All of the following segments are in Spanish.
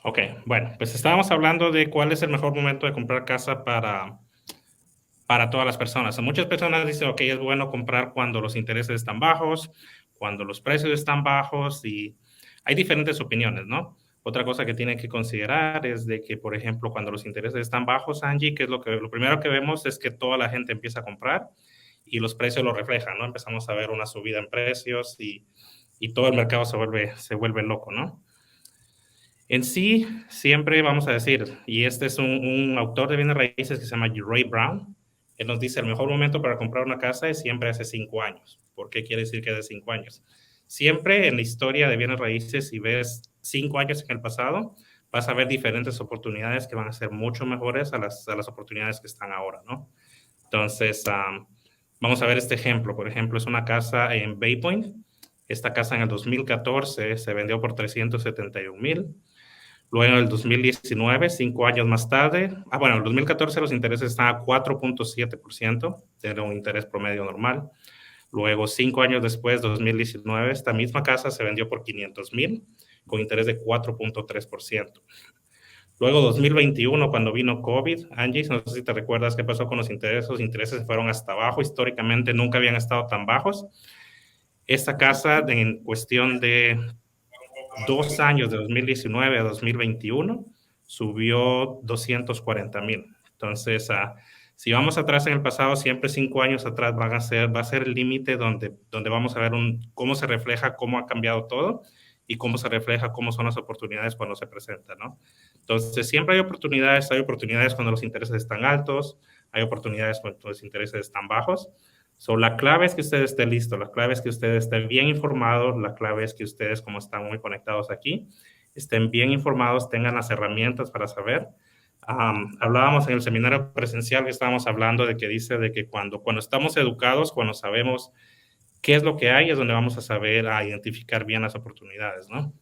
Ok, bueno, pues estábamos hablando de cuál es el mejor momento de comprar casa para todas las personas. Muchas personas dicen, ok, es bueno comprar cuando los intereses están bajos, cuando los precios están bajos y hay diferentes opiniones, ¿no? Otra cosa que tienen que considerar es de que, por ejemplo, cuando los intereses están bajos, Angie, que es lo primero que vemos es que toda la gente empieza a comprar y los precios lo reflejan, ¿no? Empezamos a ver una subida en precios y todo el mercado se vuelve loco, ¿no? En sí, siempre vamos a decir, y este es un autor de bienes raíces que se llama Ray Brown, él nos dice el mejor momento para comprar una casa es siempre hace 5 años. ¿Por qué quiere decir que es de 5 años? Siempre en la historia de bienes raíces, si ves 5 años en el pasado, vas a ver diferentes oportunidades que van a ser mucho mejores a las oportunidades que están ahora, ¿no? Entonces, vamos a ver este ejemplo. Por ejemplo, es una casa en Bay Point. Esta casa en el 2014 se vendió por 371,000. Luego en el 2019, 5 años más tarde, bueno, en el 2014 los intereses estaban a 4.7%, era un interés promedio normal. Luego, 5 años después, 2019, esta misma casa se vendió por 500,000 con interés de 4.3%. Luego, 2021, cuando vino COVID, Angie, no sé si te recuerdas qué pasó con los intereses se fueron hasta abajo, históricamente nunca habían estado tan bajos. Esta casa, en cuestión de 2 años, de 2019 a 2021, subió 240,000. Entonces, si vamos atrás en el pasado, siempre 5 años atrás va a ser el límite donde vamos a ver cómo se refleja, cómo ha cambiado todo y cómo se refleja, cómo son las oportunidades cuando se presentan, ¿no? Entonces, siempre hay oportunidades cuando los intereses están altos, hay oportunidades cuando los intereses están bajos. So, la clave es que usted esté listo, la clave es que usted esté bien informado, la clave es que ustedes, como están muy conectados aquí, estén bien informados, tengan las herramientas para saber. Hablábamos en el seminario presencial que estábamos hablando de que dice de que cuando estamos educados, cuando sabemos qué es lo que hay, es donde vamos a saber identificar bien las oportunidades, ¿no?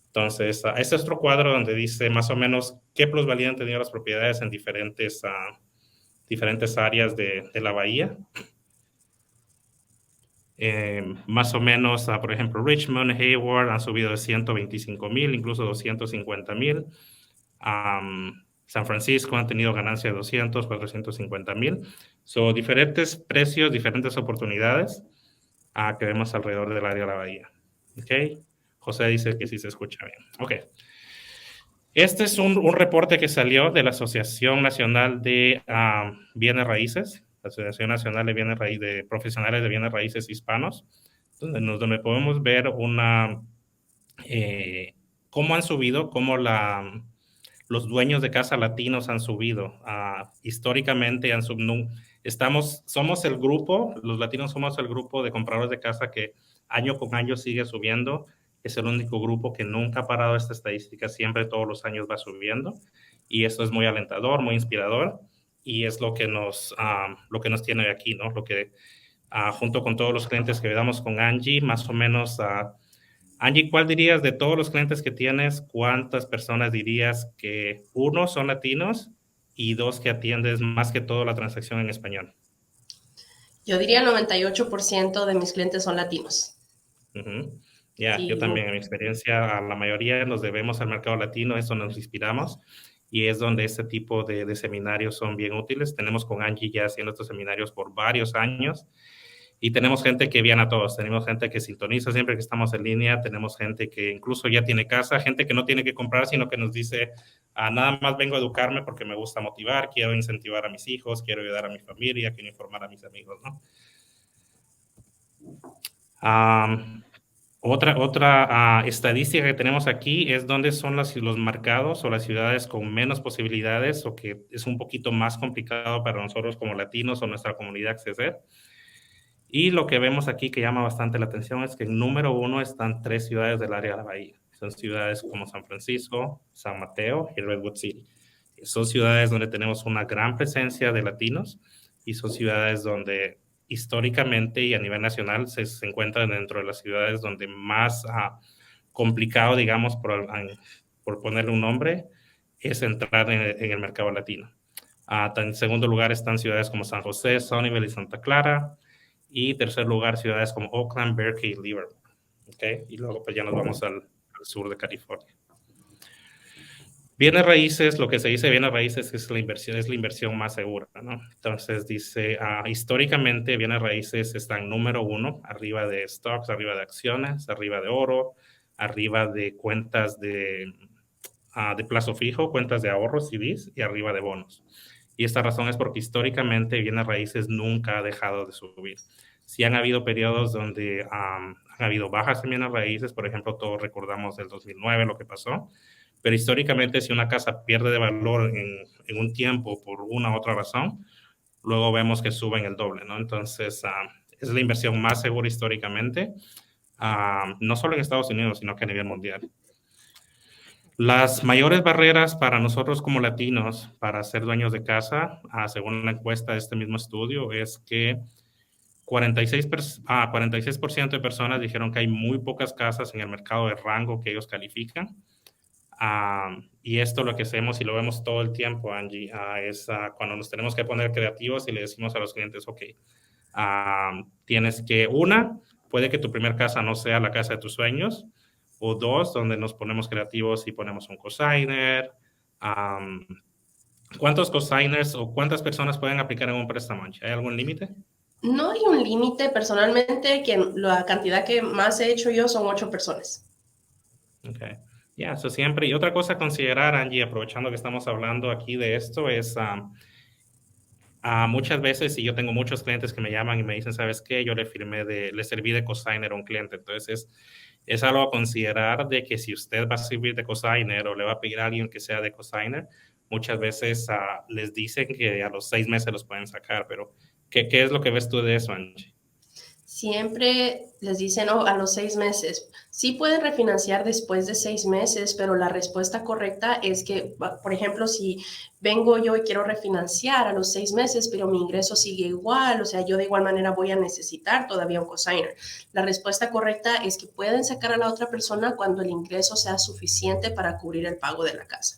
Entonces, este es otro cuadro donde dice más o menos qué plusvalía han tenido las propiedades en diferentes áreas de la bahía. Más o menos, por ejemplo, Richmond, Hayward han subido de 125,000, incluso 250,000. San Francisco han tenido ganancia de 200, 450,000. Son diferentes precios, diferentes oportunidades que vemos alrededor del área de la bahía. ¿Ok? José dice que sí se escucha bien. Ok. Este es un reporte que salió de la Asociación Nacional de Bienes Raíces, la Asociación Nacional de Bienes Raíces, de Profesionales de Bienes Raíces Hispanos, donde podemos ver cómo han subido, los dueños de casa latinos han subido. Históricamente somos el grupo, los latinos somos el grupo de compradores de casa que año con año sigue subiendo. Es el único grupo que nunca ha parado esta estadística, siempre todos los años va subiendo. Y esto es muy alentador, muy inspirador. Y es lo que nos tiene aquí, ¿no? Junto con todos los clientes que damos con Angie, más o menos Angie, ¿cuál dirías de todos los clientes que tienes? ¿Cuántas personas dirías que uno son latinos y dos que atiendes más que todo la transacción en español? Yo diría el 98% de mis clientes son latinos. Ujú. Ya, yo Y también, en mi experiencia, a la mayoría nos debemos al mercado latino, es donde nos inspiramos y es donde este tipo de seminarios son bien útiles. Tenemos con Angie ya haciendo estos seminarios por varios años. Y tenemos gente que viene a todos, tenemos gente que sintoniza siempre que estamos en línea, tenemos gente que incluso ya tiene casa, gente que no tiene que comprar, sino que nos dice, nada más vengo a educarme porque me gusta motivar, quiero incentivar a mis hijos, quiero ayudar a mi familia, quiero informar a mis amigos, ¿no? Um, otra estadística que tenemos aquí es dónde son los mercados o las ciudades con menos posibilidades o que es un poquito más complicado para nosotros como latinos o nuestra comunidad acceder. Y lo que vemos aquí que llama bastante la atención es que en número uno están 3 ciudades del área de la bahía. Son ciudades como San Francisco, San Mateo y Redwood City. Son ciudades donde tenemos una gran presencia de latinos y son ciudades donde históricamente y a nivel nacional se encuentran dentro de las ciudades donde más complicado, digamos, por ponerle un nombre, es entrar en el mercado latino. En segundo lugar están ciudades como San José, Sunnyvale y Santa Clara. Y tercer lugar, ciudades como Oakland, Berkeley y Livermore. ¿Okay? Y luego pues ya nos vamos al sur de California. Bienes raíces, lo que se dice bienes raíces es la inversión más segura, ¿no? Entonces dice, históricamente bienes raíces están número uno, arriba de stocks, arriba de acciones, arriba de oro, arriba de cuentas de plazo fijo, cuentas de ahorros, CDs, y arriba de bonos. Y esta razón es porque históricamente bienes raíces nunca ha dejado de subir. Sí han habido periodos donde han habido bajas en bienes raíces, por ejemplo, todos recordamos el 2009 lo que pasó, pero históricamente si una casa pierde de valor en un tiempo por una u otra razón, luego vemos que suben el doble, ¿no? Entonces, es la inversión más segura históricamente, no solo en Estados Unidos, sino que a nivel mundial. Las mayores barreras para nosotros como latinos para ser dueños de casa, según la encuesta de este mismo estudio, es que 46% de personas dijeron que hay muy pocas casas en el mercado de rango que ellos califican. Y esto lo que hacemos y lo vemos todo el tiempo, Angie, es cuando nos tenemos que poner creativos y le decimos a los clientes, ok, tienes que, puede que tu primer casa no sea la casa de tus sueños, o dos, donde nos ponemos creativos y ponemos un cosigner. ¿Cuántos cosigners o cuántas personas pueden aplicar en un préstamo? ¿Hay algún límite? No hay un límite personalmente, que la cantidad que más he hecho yo son 8 personas. Ok. Ya, eso siempre. Y otra cosa a considerar, Angie, aprovechando que estamos hablando aquí de esto, es muchas veces, y yo tengo muchos clientes que me llaman y me dicen, ¿sabes qué? Yo le serví de cosigner a un cliente. Entonces, es algo a considerar de que si usted va a servir de cosigner o le va a pedir a alguien que sea de cosigner, muchas veces les dicen que a los 6 meses los pueden sacar, pero ¿qué es lo que ves tú de eso, Angie? Siempre les dicen, oh, a los 6 meses. Sí pueden refinanciar después de 6 meses, pero la respuesta correcta es que, por ejemplo, si vengo yo y quiero refinanciar a los 6 meses, pero mi ingreso sigue igual, o sea, yo de igual manera voy a necesitar todavía un cosigner. La respuesta correcta es que pueden sacar a la otra persona cuando el ingreso sea suficiente para cubrir el pago de la casa.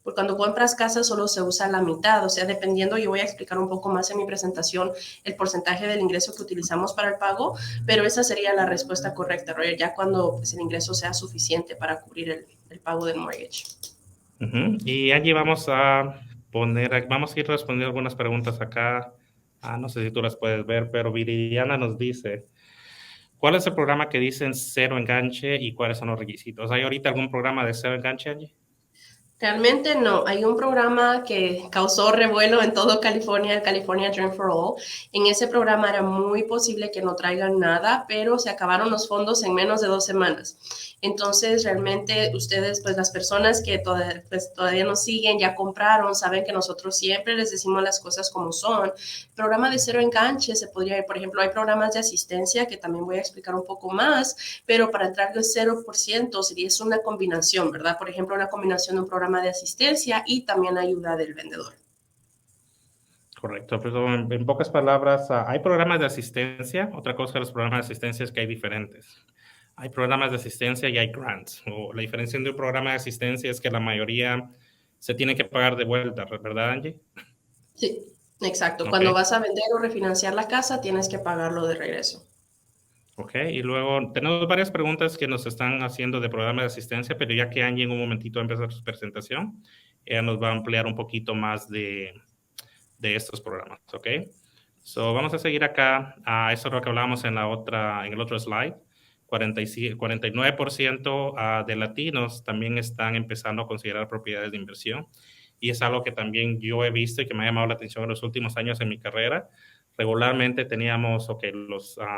Porque cuando compras casa solo se usa la mitad, o sea, dependiendo, yo voy a explicar un poco más en mi presentación el porcentaje del ingreso que utilizamos para el pago, pero esa sería la respuesta correcta, Roger, ya cuando pues, el ingreso sea suficiente para cubrir el pago del mortgage. Y Angie, vamos a ir respondiendo algunas preguntas acá. No sé si tú las puedes ver, pero Viridiana nos dice, ¿cuál es el programa que dicen cero enganche y cuáles son los requisitos? ¿Hay ahorita algún programa de cero enganche, Angie? Realmente no, hay un programa que causó revuelo en todo California, el California Dream for All. En ese programa era muy posible que no traigan nada, pero se acabaron los fondos en menos de 2 semanas. Entonces, realmente ustedes, pues las personas que todavía nos siguen, ya compraron, saben que nosotros siempre les decimos las cosas como son. Programa de cero enganche se podría ir, por ejemplo, hay programas de asistencia que también voy a explicar un poco más, pero para entrar del 0% sería es una combinación, ¿verdad? Por ejemplo, una combinación de un programa de asistencia y también ayuda del vendedor. Correcto, pero en pocas palabras, hay programas de asistencia. Otra cosa de los programas de asistencia es que hay diferentes. Hay programas de asistencia y hay grants. O la diferencia entre un programa de asistencia es que la mayoría se tiene que pagar de vuelta, ¿verdad, Angie? Sí, exacto. Ok, Cuando vas a vender o refinanciar la casa, tienes que pagarlo de regreso. ok. Y luego tenemos varias preguntas que nos están haciendo de programa de asistencia, pero ya que Angie en un momentito va a empezar su presentación, ella nos va a ampliar un poquito más de estos programas, ¿ok? So, vamos a seguir acá. Eso es lo que hablábamos en el otro slide. 49% de latinos también están empezando a considerar propiedades de inversión. Y es algo que también yo he visto y que me ha llamado la atención en los últimos años en mi carrera. Regularmente teníamos, ok,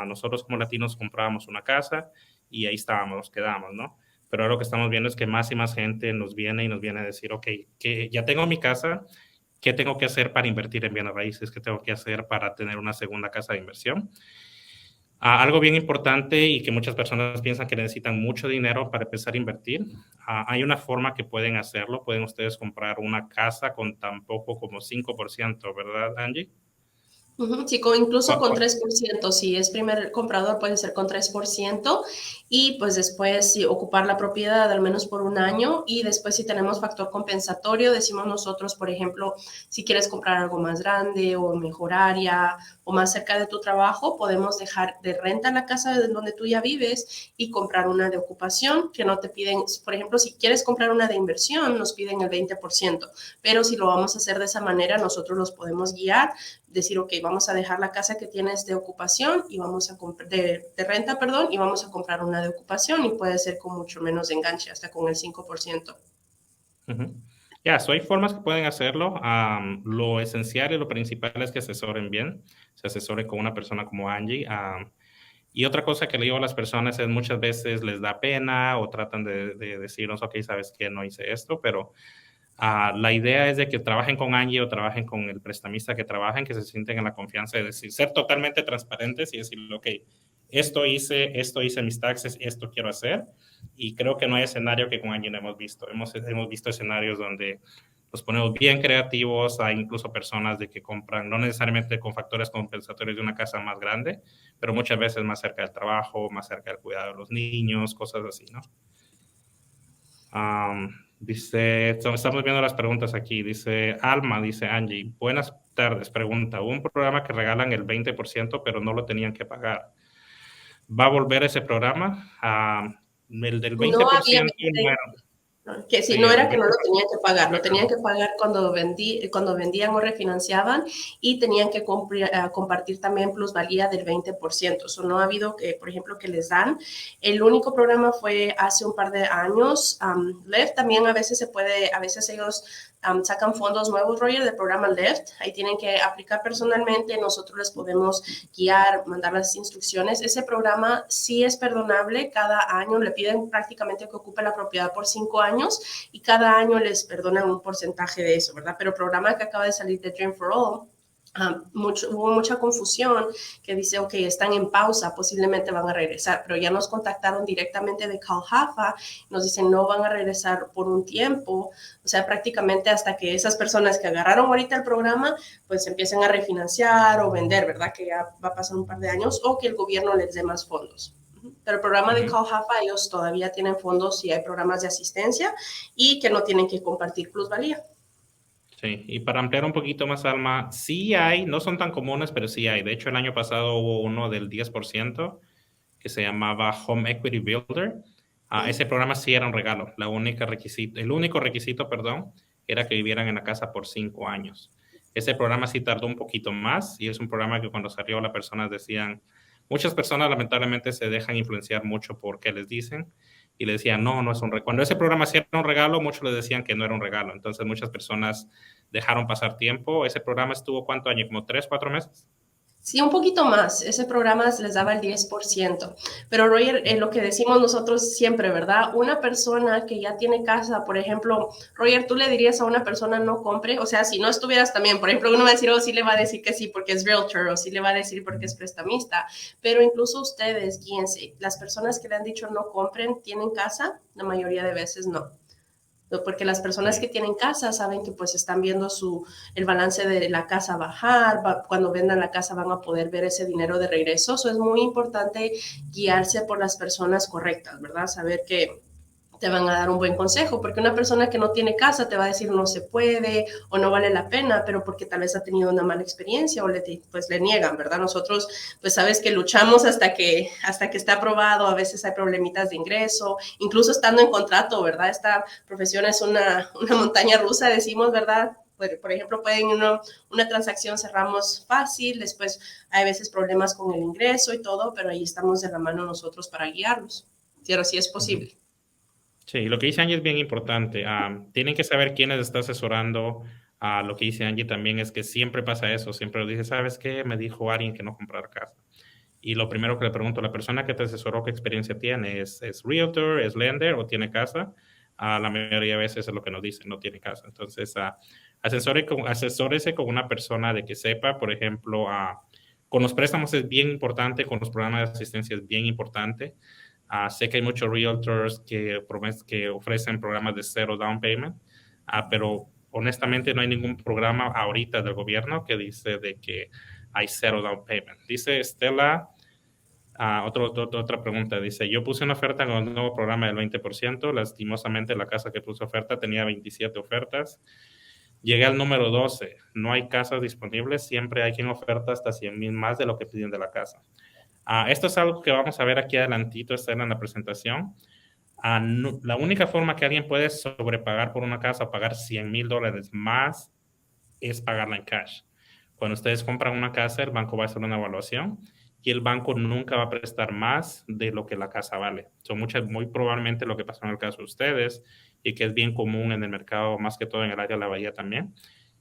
nosotros como latinos comprábamos una casa y ahí estábamos, nos quedamos, ¿no? Pero ahora lo que estamos viendo es que más y más gente nos viene y nos viene a decir, ok, que ya tengo mi casa, ¿qué tengo que hacer para invertir en bienes raíces? ¿Qué tengo que hacer para tener una segunda casa de inversión? Algo bien importante y que muchas personas piensan que necesitan mucho dinero para empezar a invertir. Hay una forma que pueden hacerlo. Pueden ustedes comprar una casa con tan poco como 5%, ¿verdad, Angie? Ujú, sí, incluso con 3%, si es primer comprador puede ser con 3% y pues después sí, ocupar la propiedad al menos por un año y después si tenemos factor compensatorio, decimos nosotros, por ejemplo, si quieres comprar algo más grande o mejor área o más cerca de tu trabajo, podemos dejar de renta la casa donde tú ya vives y comprar una de ocupación que no te piden, por ejemplo, si quieres comprar una de inversión, nos piden el 20%, pero si lo vamos a hacer de esa manera, nosotros los podemos guiar, decir, ok, vamos a dejar la casa que tienes de ocupación y vamos a comprar, de renta, perdón, y vamos a comprar una de ocupación y puede ser con mucho menos enganche, hasta con el 5%. Ujú. Ya, so hay formas que pueden hacerlo. Lo esencial y lo principal es que asesoren bien, se asesoren con una persona como Angie. Y otra cosa que le digo a las personas es muchas veces les da pena o tratan de decirnos, ok, sabes que no hice esto, pero la idea es de que trabajen con Angie o trabajen con el prestamista que trabajen, que se sienten en la confianza de decir, ser totalmente transparentes y decir, ok, esto hice mis taxes, esto quiero hacer. Y creo que no hay escenario que con Angie no hemos visto. Hemos visto escenarios donde nos ponemos bien creativos, hay incluso personas de que compran, no necesariamente con factores compensatorios de una casa más grande, pero muchas veces más cerca del trabajo, más cerca del cuidado de los niños, cosas así, ¿no? Dice, estamos viendo las preguntas aquí. Dice Alma, dice Angie, buenas tardes. Pregunta, hubo un programa que regalan el 20%, pero no lo tenían que pagar. ¿Va a volver ese programa? El del No había 20%, bueno, que si sí, no el era del que no lo 20%. tenían que pagar, lo tenían que pagar cuando vendían o refinanciaban y tenían que compartir también plusvalía del 20%. Eso no ha habido que, por ejemplo, que les dan. El único programa fue hace un par de años. Left también a veces se puede, a veces ellos sacan fondos nuevos, Roger, del programa Left. Ahí tienen que aplicar personalmente, nosotros les podemos guiar, mandar las instrucciones. Ese programa sí es perdonable, cada año le piden prácticamente que ocupe la propiedad por 5 años y cada año les perdonan un porcentaje de eso, ¿verdad? Pero el programa que acaba de salir de Dream for All, hubo mucha confusión que dice, ok, están en pausa, posiblemente van a regresar, pero ya nos contactaron directamente de Calhafa, nos dicen no van a regresar por un tiempo, o sea, prácticamente hasta que esas personas que agarraron ahorita el programa, pues empiecen a refinanciar o vender, ¿verdad? Que ya va a pasar un par de años o que el gobierno les dé más fondos. Pero el programa de Calhafa, ellos todavía tienen fondos y hay programas de asistencia y que no tienen que compartir plusvalía. Sí, y para ampliar un poquito más, Alma, sí hay, no son tan comunes, pero sí hay. De hecho, el año pasado hubo uno del 10% que se llamaba Home Equity Builder. Ese programa sí era un regalo. El único requisito, perdón, era que vivieran en la casa por 5 años. Ese programa sí tardó un poquito más y es un programa que cuando salió las personas decían, muchas personas lamentablemente se dejan influenciar mucho por qué les dicen y le decían, no, no es un regalo. Cuando ese programa sí era un regalo, muchos le decían que no era un regalo. Entonces muchas personas dejaron pasar tiempo. Ese programa estuvo ¿cuánto año? ¿Como 3, 4 meses? Sí, un poquito más. Ese programa les daba el 10%. Pero Roger, lo que decimos nosotros siempre, ¿verdad? Una persona que ya tiene casa, por ejemplo, Roger, tú le dirías a una persona no compre, o sea, si no estuvieras también, por ejemplo, uno va a decir, oh, sí le va a decir que sí porque es realtor, o sí le va a decir porque es prestamista, pero incluso ustedes, guíense, las personas que le han dicho no compren, ¿tienen casa? La mayoría de veces no, porque las personas que Sí. tienen casa saben que pues están viendo el balance de la casa bajar, cuando vendan la casa van a poder ver ese dinero de regreso. Eso es muy importante, guiarse por las personas correctas, ¿verdad? Saber que te van a dar un buen consejo, porque una persona que no tiene casa te va a decir no se puede o no vale la pena, pero porque tal vez ha tenido una mala experiencia o pues le niegan, ¿verdad? Nosotros, pues sabes que luchamos hasta que está aprobado, a veces hay problemitas de ingreso, incluso estando en contrato, ¿verdad? Esta profesión es una montaña rusa, decimos, ¿verdad? Por ejemplo, pueden una transacción cerramos fácil, después hay veces problemas con el ingreso y todo, pero ahí estamos de la mano nosotros para guiarlos. Pero sí es Ujú. posible. Sí, lo que dice Angie es bien importante. Tienen que saber quién les está asesorando. Lo que dice Angie también es que siempre pasa eso. Siempre lo dice, ¿sabes qué? Me dijo alguien que no comprar casa. Y lo primero que le pregunto, ¿la persona que te asesoró qué experiencia tiene? ¿Es realtor, es lender o tiene casa? La mayoría de veces es lo que nos dicen, no tiene casa. Entonces, asesórese con una persona de que sepa, por ejemplo, con los préstamos es bien importante, con los programas de asistencia es bien importante. Sé que hay muchos realtors que ofrecen programas de cero down payment, pero honestamente no hay ningún programa ahorita del gobierno que dice de que hay cero down payment. Dice Estela, otra pregunta, dice, yo puse una oferta con un nuevo programa del 20%, lastimosamente la casa que puso oferta tenía 27 ofertas, llegué al número 12, no hay casas disponibles, siempre hay quien oferta hasta 100,000 más de lo que piden de la casa. Esto es algo que vamos a ver aquí adelantito, está en la presentación. No, la única forma que alguien puede sobrepagar por una casa, pagar $100,000 más, es pagarla en cash. Cuando ustedes compran una casa, el banco va a hacer una evaluación y el banco nunca va a prestar más de lo que la casa vale. Son muy probablemente lo que pasó en el caso de ustedes y que es bien común en el mercado, más que todo en el área de la Bahía también,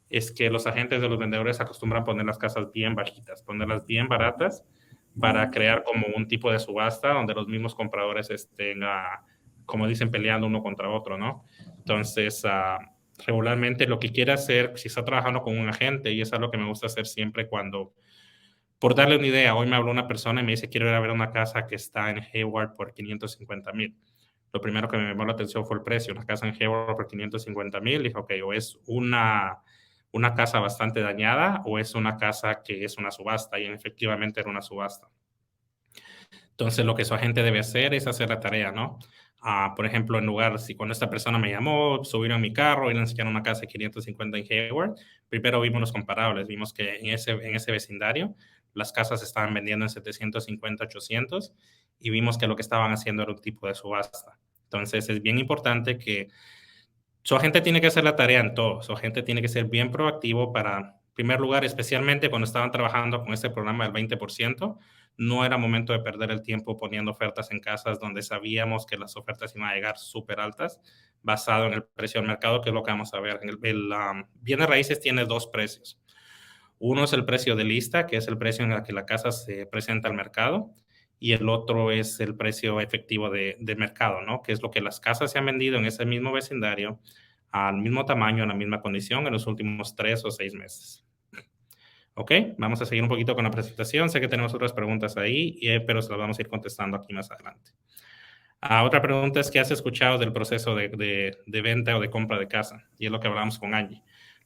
es que los agentes de los vendedores acostumbran poner las casas bien bajitas, ponerlas bien baratas para crear como un tipo de subasta donde los mismos compradores estén, como dicen, peleando uno contra otro, ¿no? Entonces, regularmente lo que quiere hacer, si está trabajando con un agente, y eso es lo que me gusta hacer siempre cuando, por darle una idea, hoy me habló una persona y me dice, quiero ir a ver una casa que está en Hayward por 550,000. Lo primero que me llamó la atención fue el precio, una casa en Hayward por 550,000. Dije, ok, o es una casa bastante dañada o es una casa que es una subasta, y efectivamente era una subasta. Entonces, lo que su agente debe hacer es hacer la tarea, ¿no? Por ejemplo, en lugar, si cuando esta persona me llamó, subieron mi carro y le enseñaron una casa de 550 en Hayward, primero vimos los comparables, vimos que en ese vecindario las casas estaban vendiendo en 750, 800 y vimos que lo que estaban haciendo era un tipo de subasta. Entonces, es bien importante que su agente tiene que hacer la tarea en todo. Su agente tiene que ser bien proactivo para, en primer lugar, especialmente cuando estaban trabajando con este programa del 20%, no era momento de perder el tiempo poniendo ofertas en casas donde sabíamos que las ofertas iban a llegar súper altas, basado en el precio del mercado, que es lo que vamos a ver. El bienes raíces tiene dos precios. Uno es el precio de lista, que es el precio en el que la casa se presenta al mercado, y el otro es el precio efectivo de mercado, ¿no? Que es lo que las casas se han vendido en ese mismo vecindario, al mismo tamaño, en la misma condición, en los últimos 3 o 6 meses. Ok, vamos a seguir un poquito con la presentación. Sé que tenemos otras preguntas ahí, pero se las vamos a ir contestando aquí más adelante. Otra pregunta es, ¿qué has escuchado del proceso de venta o de compra de casa? Y es lo que hablamos con Angie.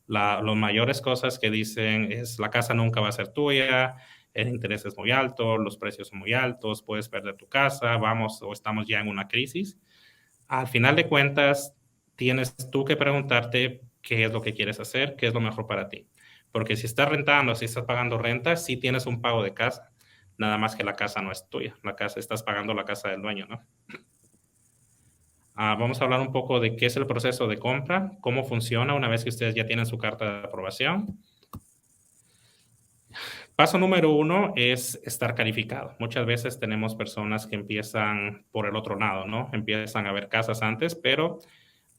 Las mayores cosas que dicen es, la casa nunca va a ser tuya, el interés es muy alto, los precios son muy altos, puedes perder tu casa, vamos o estamos ya en una crisis. Al final de cuentas, tienes tú que preguntarte qué es lo que quieres hacer, qué es lo mejor para ti. Porque si estás rentando, si estás pagando renta, sí tienes un pago de casa, nada más que la casa no es tuya, la casa, estás pagando la casa del dueño, ¿no? Vamos a hablar un poco de qué es el proceso de compra, cómo funciona una vez que ustedes ya tienen su carta de aprobación. Paso número 1 es estar calificado. Muchas veces tenemos personas que empiezan por el otro lado, ¿no? Empiezan a ver casas antes, pero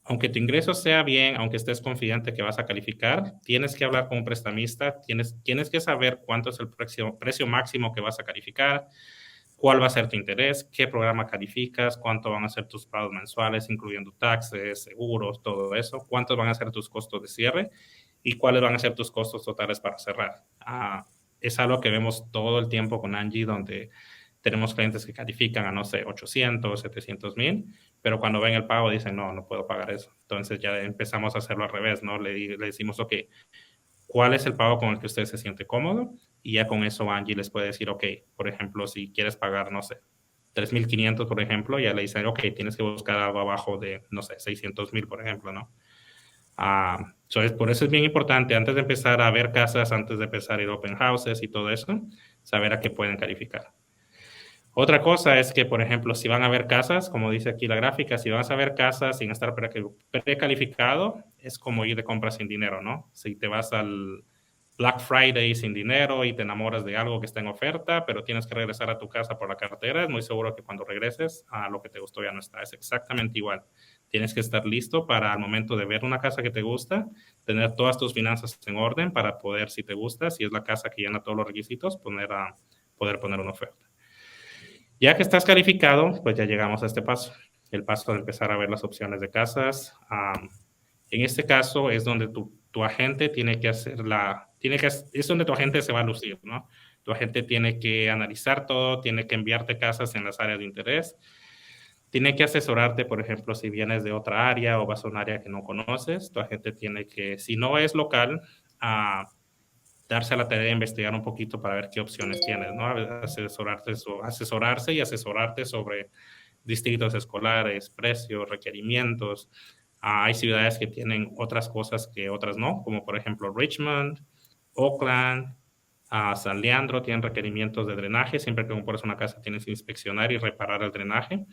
aunque tu ingreso sea bien, aunque estés confiante que vas a calificar, tienes que hablar con un prestamista, tienes que saber cuánto es el precio máximo que vas a calificar, cuál va a ser tu interés, qué programa calificas, cuánto van a ser tus pagos mensuales, incluyendo taxes, seguros, todo eso, cuántos van a ser tus costos de cierre y cuáles van a ser tus costos totales para cerrar. Es algo que vemos todo el tiempo con Angie, donde tenemos clientes que califican a, no sé, 800, 700,000, pero cuando ven el pago dicen, no, no puedo pagar eso. Entonces ya empezamos a hacerlo al revés, ¿no? Le decimos, ok, ¿cuál es el pago con el que usted se siente cómodo? Y ya con eso Angie les puede decir, ok, por ejemplo, si quieres pagar, no sé, 3,500, por ejemplo, ya le dicen, ok, tienes que buscar algo abajo de, no sé, 600,000, por ejemplo, ¿no? Por eso es bien importante, antes de empezar a ver casas, antes de empezar a ir a open houses y todo eso, saber a qué pueden calificar. Otra cosa es que, por ejemplo, si van a ver casas, como dice aquí la gráfica, si vas a ver casas sin estar precalificado, es como ir de compras sin dinero, ¿no? Si te vas al Black Friday sin dinero y te enamoras de algo que está en oferta, pero tienes que regresar a tu casa por la cartera, es muy seguro que cuando regreses, lo que te gustó ya no está. Es exactamente igual. Tienes que estar listo para al momento de ver una casa que te gusta, tener todas tus finanzas en orden para poder, si te gusta, si es la casa que llena todos los requisitos, poder poner una oferta. Ya que estás calificado, pues ya llegamos a este paso, el paso de empezar a ver las opciones de casas. En este caso es donde tu agente tiene que hacer es donde tu agente se va a lucir, ¿no? Tu agente tiene que analizar todo, tiene que enviarte casas en las áreas de interés, tiene que asesorarte, por ejemplo, si vienes de otra área o vas a un área que no conoces, tu agente tiene que, si no es local, darse a la tarea de investigar un poquito para ver qué opciones tienes, ¿no? Asesorarse y asesorarte sobre distritos escolares, precios, requerimientos. Hay ciudades que tienen otras cosas que otras no, como por ejemplo Richmond, Oakland, San Leandro tienen requerimientos de drenaje. Siempre que compras una casa tienes que inspeccionar y reparar el drenaje.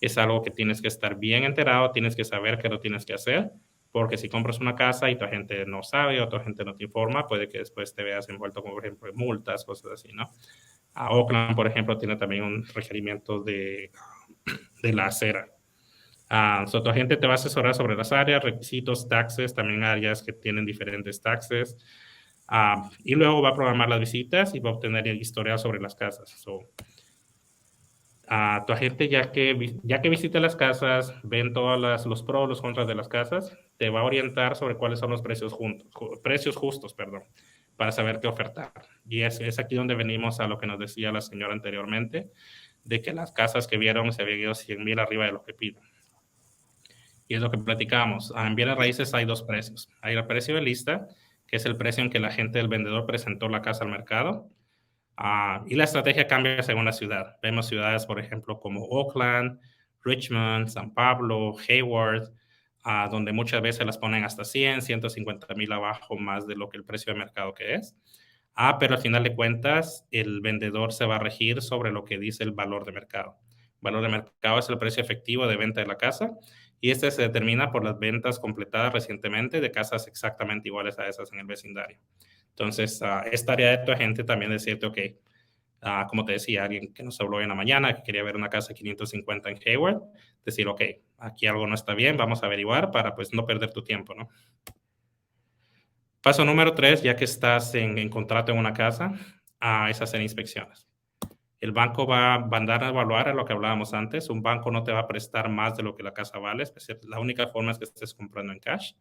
Es algo que tienes que estar bien enterado, tienes que saber que lo tienes que hacer, porque si compras una casa y tu agente no sabe o tu agente no te informa, puede que después te veas envuelto con, por ejemplo, multas, cosas así, ¿no? Oakland, por ejemplo, tiene también un requerimiento de la acera. So tu agente te va a asesorar sobre las áreas, requisitos, taxes, también áreas que tienen diferentes taxes. Y luego va a programar las visitas y va a obtener historial sobre las casas. Tu agente, ya que visita las casas, ven todos los pros, los contras de las casas, te va a orientar sobre cuáles son los precios justos, perdón, para saber qué ofertar. Y es aquí donde venimos a lo que nos decía la señora anteriormente, de que las casas que vieron se habían ido 100,000 arriba de lo que piden. Y es lo que platicamos. En bienes raíces hay dos precios. Hay el precio de lista, que es el precio en que la gente del vendedor presentó la casa al mercado. Y la estrategia cambia según la ciudad. Vemos ciudades, por ejemplo, como Oakland, Richmond, San Pablo, Hayward, donde muchas veces las ponen hasta 100, 150,000 abajo más de lo que el precio de mercado que es. Pero al final de cuentas, el vendedor se va a regir sobre lo que dice el valor de mercado. El valor de mercado es el precio efectivo de venta de la casa y este se determina por las ventas completadas recientemente de casas exactamente iguales a esas en el vecindario. Entonces, es tarea de tu agente también decirte, ok, como te decía, alguien que nos habló hoy en la mañana, que quería ver una casa de 550 en Hayward, decir, ok, aquí algo no está bien, vamos a averiguar para pues no perder tu tiempo, ¿no? Paso número 3, ya que estás en contrato en una casa, es hacer inspecciones. El banco va a mandar a evaluar a lo que hablábamos antes. Un banco no te va a prestar más de lo que la casa vale. La única forma es que estés comprando en cash.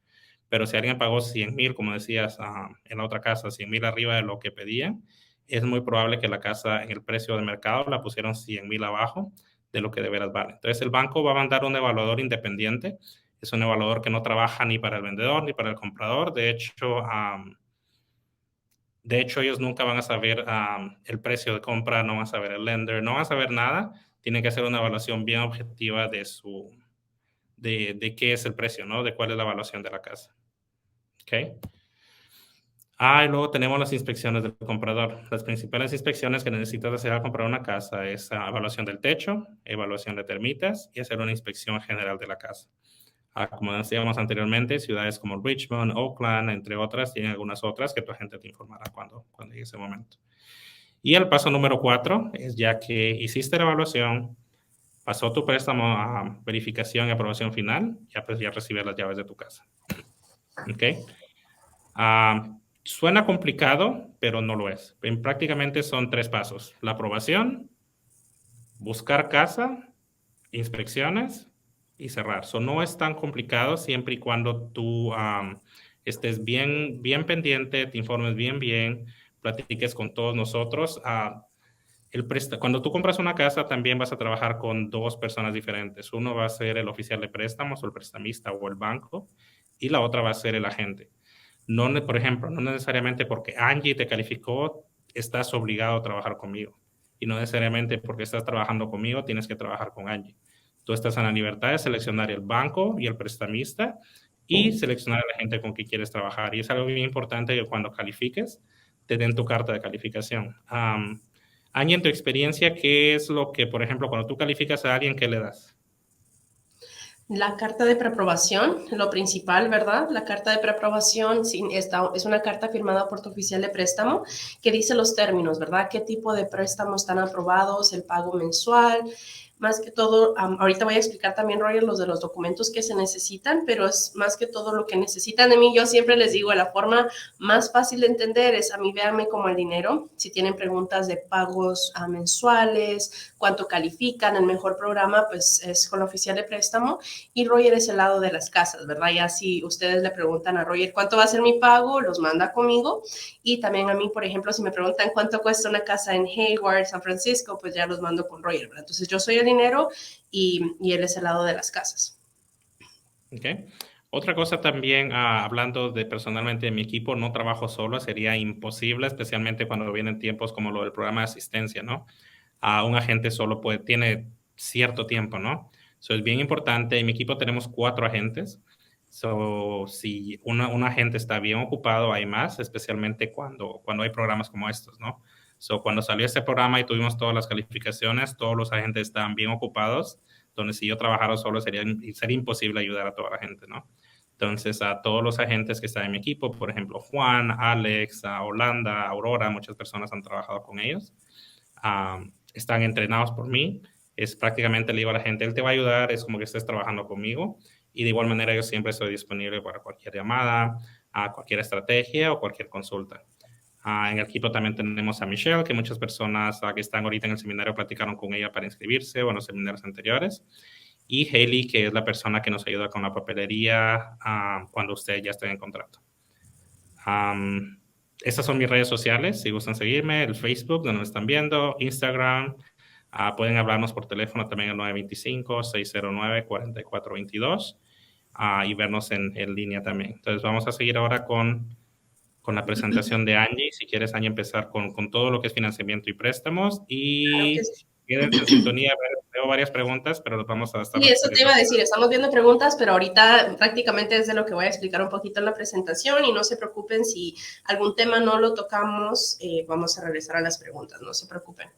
Pero si alguien pagó 100,000, como decías, en la otra casa, 100,000 arriba de lo que pedían, es muy probable que la casa en el precio de mercado la pusieron 100,000 abajo de lo que de veras vale. Entonces el banco va a mandar un evaluador independiente. Es un evaluador que no trabaja ni para el vendedor ni para el comprador. De hecho, ellos nunca van a saber el precio de compra, no van a saber el lender, no van a saber nada. Tienen que hacer una evaluación bien objetiva de qué es el precio, ¿no? De cuál es la evaluación de la casa. ¿Ok? Y luego tenemos las inspecciones del comprador. Las principales inspecciones que necesitas hacer al comprar una casa es evaluación del techo, evaluación de termitas y hacer una inspección general de la casa. Como decíamos anteriormente, ciudades como Richmond, Oakland, entre otras, tienen algunas otras que tu agente te informará cuando llegue ese momento. Y el paso número 4 es ya que hiciste la evaluación, pasó tu préstamo a verificación y aprobación final, ya recibes las llaves de tu casa. ¿Ok? Suena complicado, pero no lo es. Prácticamente son 3 pasos. La aprobación, buscar casa, inspecciones y cerrar. No es tan complicado siempre y cuando tú estés bien, bien pendiente, te informes bien, platiques con todos nosotros. Cuando tú compras una casa también vas a trabajar con 2 personas diferentes. Uno va a ser el oficial de préstamos o el prestamista o el banco y la otra va a ser el agente. No, por ejemplo, no necesariamente porque Angie te calificó, estás obligado a trabajar conmigo. Y no necesariamente porque estás trabajando conmigo, tienes que trabajar con Angie. Tú estás en la libertad de seleccionar el banco y el prestamista y seleccionar a la gente con quien quieres trabajar. Y es algo bien importante que cuando califiques, te den tu carta de calificación. Angie, en tu experiencia, ¿qué es lo que, por ejemplo, cuando tú calificas a alguien, qué le das? La carta de preaprobación, lo principal, ¿verdad? La carta de preaprobación es una carta firmada por tu oficial de préstamo que dice los términos, ¿verdad? ¿Qué tipo de préstamos están aprobados? El pago mensual. Más que todo, ahorita voy a explicar también, Roger, los de los documentos que se necesitan, pero es más que todo lo que necesitan de mí. Yo siempre les digo, la forma más fácil de entender es a mí, véanme como el dinero. Si tienen preguntas de pagos mensuales, cuánto califican, el mejor programa, pues es con la oficial de préstamo. Y Roger es el lado de las casas, ¿verdad? Ya si ustedes le preguntan a Roger cuánto va a ser mi pago, los manda conmigo. Y también a mí, por ejemplo, si me preguntan cuánto cuesta una casa en Hayward, San Francisco, pues ya los mando con Roger, ¿verdad? Entonces yo soy el dinero y él es el lado de las casas. Okay. Otra cosa también, hablando de personalmente de mi equipo, no trabajo solo, sería imposible, especialmente cuando vienen tiempos como lo del programa de asistencia, ¿no? Un agente solo tiene cierto tiempo, ¿no? Eso es bien importante. En mi equipo tenemos 4 agentes. Si un agente está bien ocupado, hay más, especialmente cuando hay programas como estos, ¿no? Cuando salió este programa y tuvimos todas las calificaciones, todos los agentes estaban bien ocupados, donde si yo trabajara solo sería imposible ayudar a toda la gente, ¿no? Entonces, a todos los agentes que están en mi equipo, por ejemplo, Juan, Alex, Holanda, Aurora, muchas personas han trabajado con ellos. Están entrenados por mí. Es prácticamente le digo a la gente, él te va a ayudar, es como que estés trabajando conmigo. Y de igual manera yo siempre estoy disponible para cualquier llamada, cualquier estrategia o cualquier consulta. En el equipo también tenemos a Michelle, que muchas personas que están ahorita en el seminario platicaron con ella para inscribirse o en los seminarios anteriores. Y Hailey, que es la persona que nos ayuda con la papelería cuando usted ya esté en contrato. Estas son mis redes sociales, si gustan seguirme, el Facebook, donde me están viendo, Instagram. Pueden hablarnos por teléfono también al 925-609-4422 y vernos en línea también. Entonces, vamos a seguir ahora con la presentación de Angie. Si quieres, Angie, empezar con todo lo que es financiamiento y préstamos. Claro Y que sí. quédense en sintonía. Veo varias preguntas, pero vamos a estar Sí, eso te respondiendo. iba a decir, estamos viendo preguntas, pero ahorita prácticamente es de lo que voy a explicar un poquito en la presentación y no se preocupen si algún tema no lo tocamos, vamos a regresar a las preguntas, no se preocupen.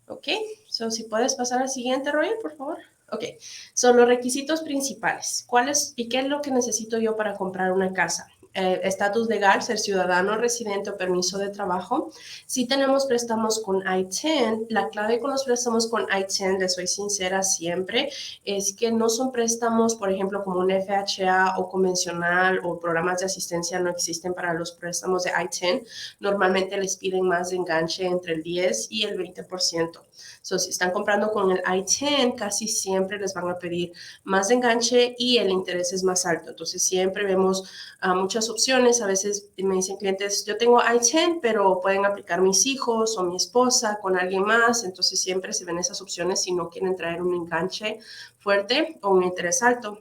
Ok, si puedes pasar al siguiente, Roger, por favor. Ok, son los requisitos principales. ¿Cuáles y qué es lo que necesito yo para comprar una casa? Estatus legal, ser ciudadano, residente o permiso de trabajo. Si tenemos préstamos con I-10, la clave con los préstamos con I-10, les soy sincera siempre, es que no son préstamos, por ejemplo, como un FHA o convencional o programas de asistencia no existen para los préstamos de I-10. Normalmente les piden más de enganche entre el 10 y el 20%. Si están comprando con el I-10, casi siempre les van a pedir más de enganche y el interés es más alto. Entonces, siempre vemos muchas opciones. A veces me dicen clientes, yo tengo I-10, pero pueden aplicar mis hijos o mi esposa con alguien más. Entonces, siempre se ven esas opciones si no quieren traer un enganche fuerte o un interés alto.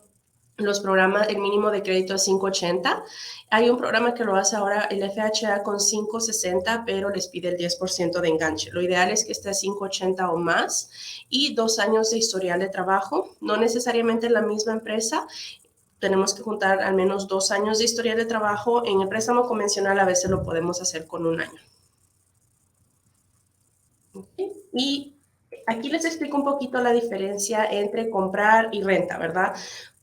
Los programas, el mínimo de crédito es 580. Hay un programa que lo hace ahora el FHA con 560, pero les pide el 10% de enganche. Lo ideal es que esté a 580 o más y 2 años de historial de trabajo, no necesariamente en la misma empresa. Tenemos que juntar al menos 2 años de historial de trabajo. En el préstamo convencional a veces lo podemos hacer con 1 año. Okay. Y aquí les explico un poquito la diferencia entre comprar y renta, ¿verdad?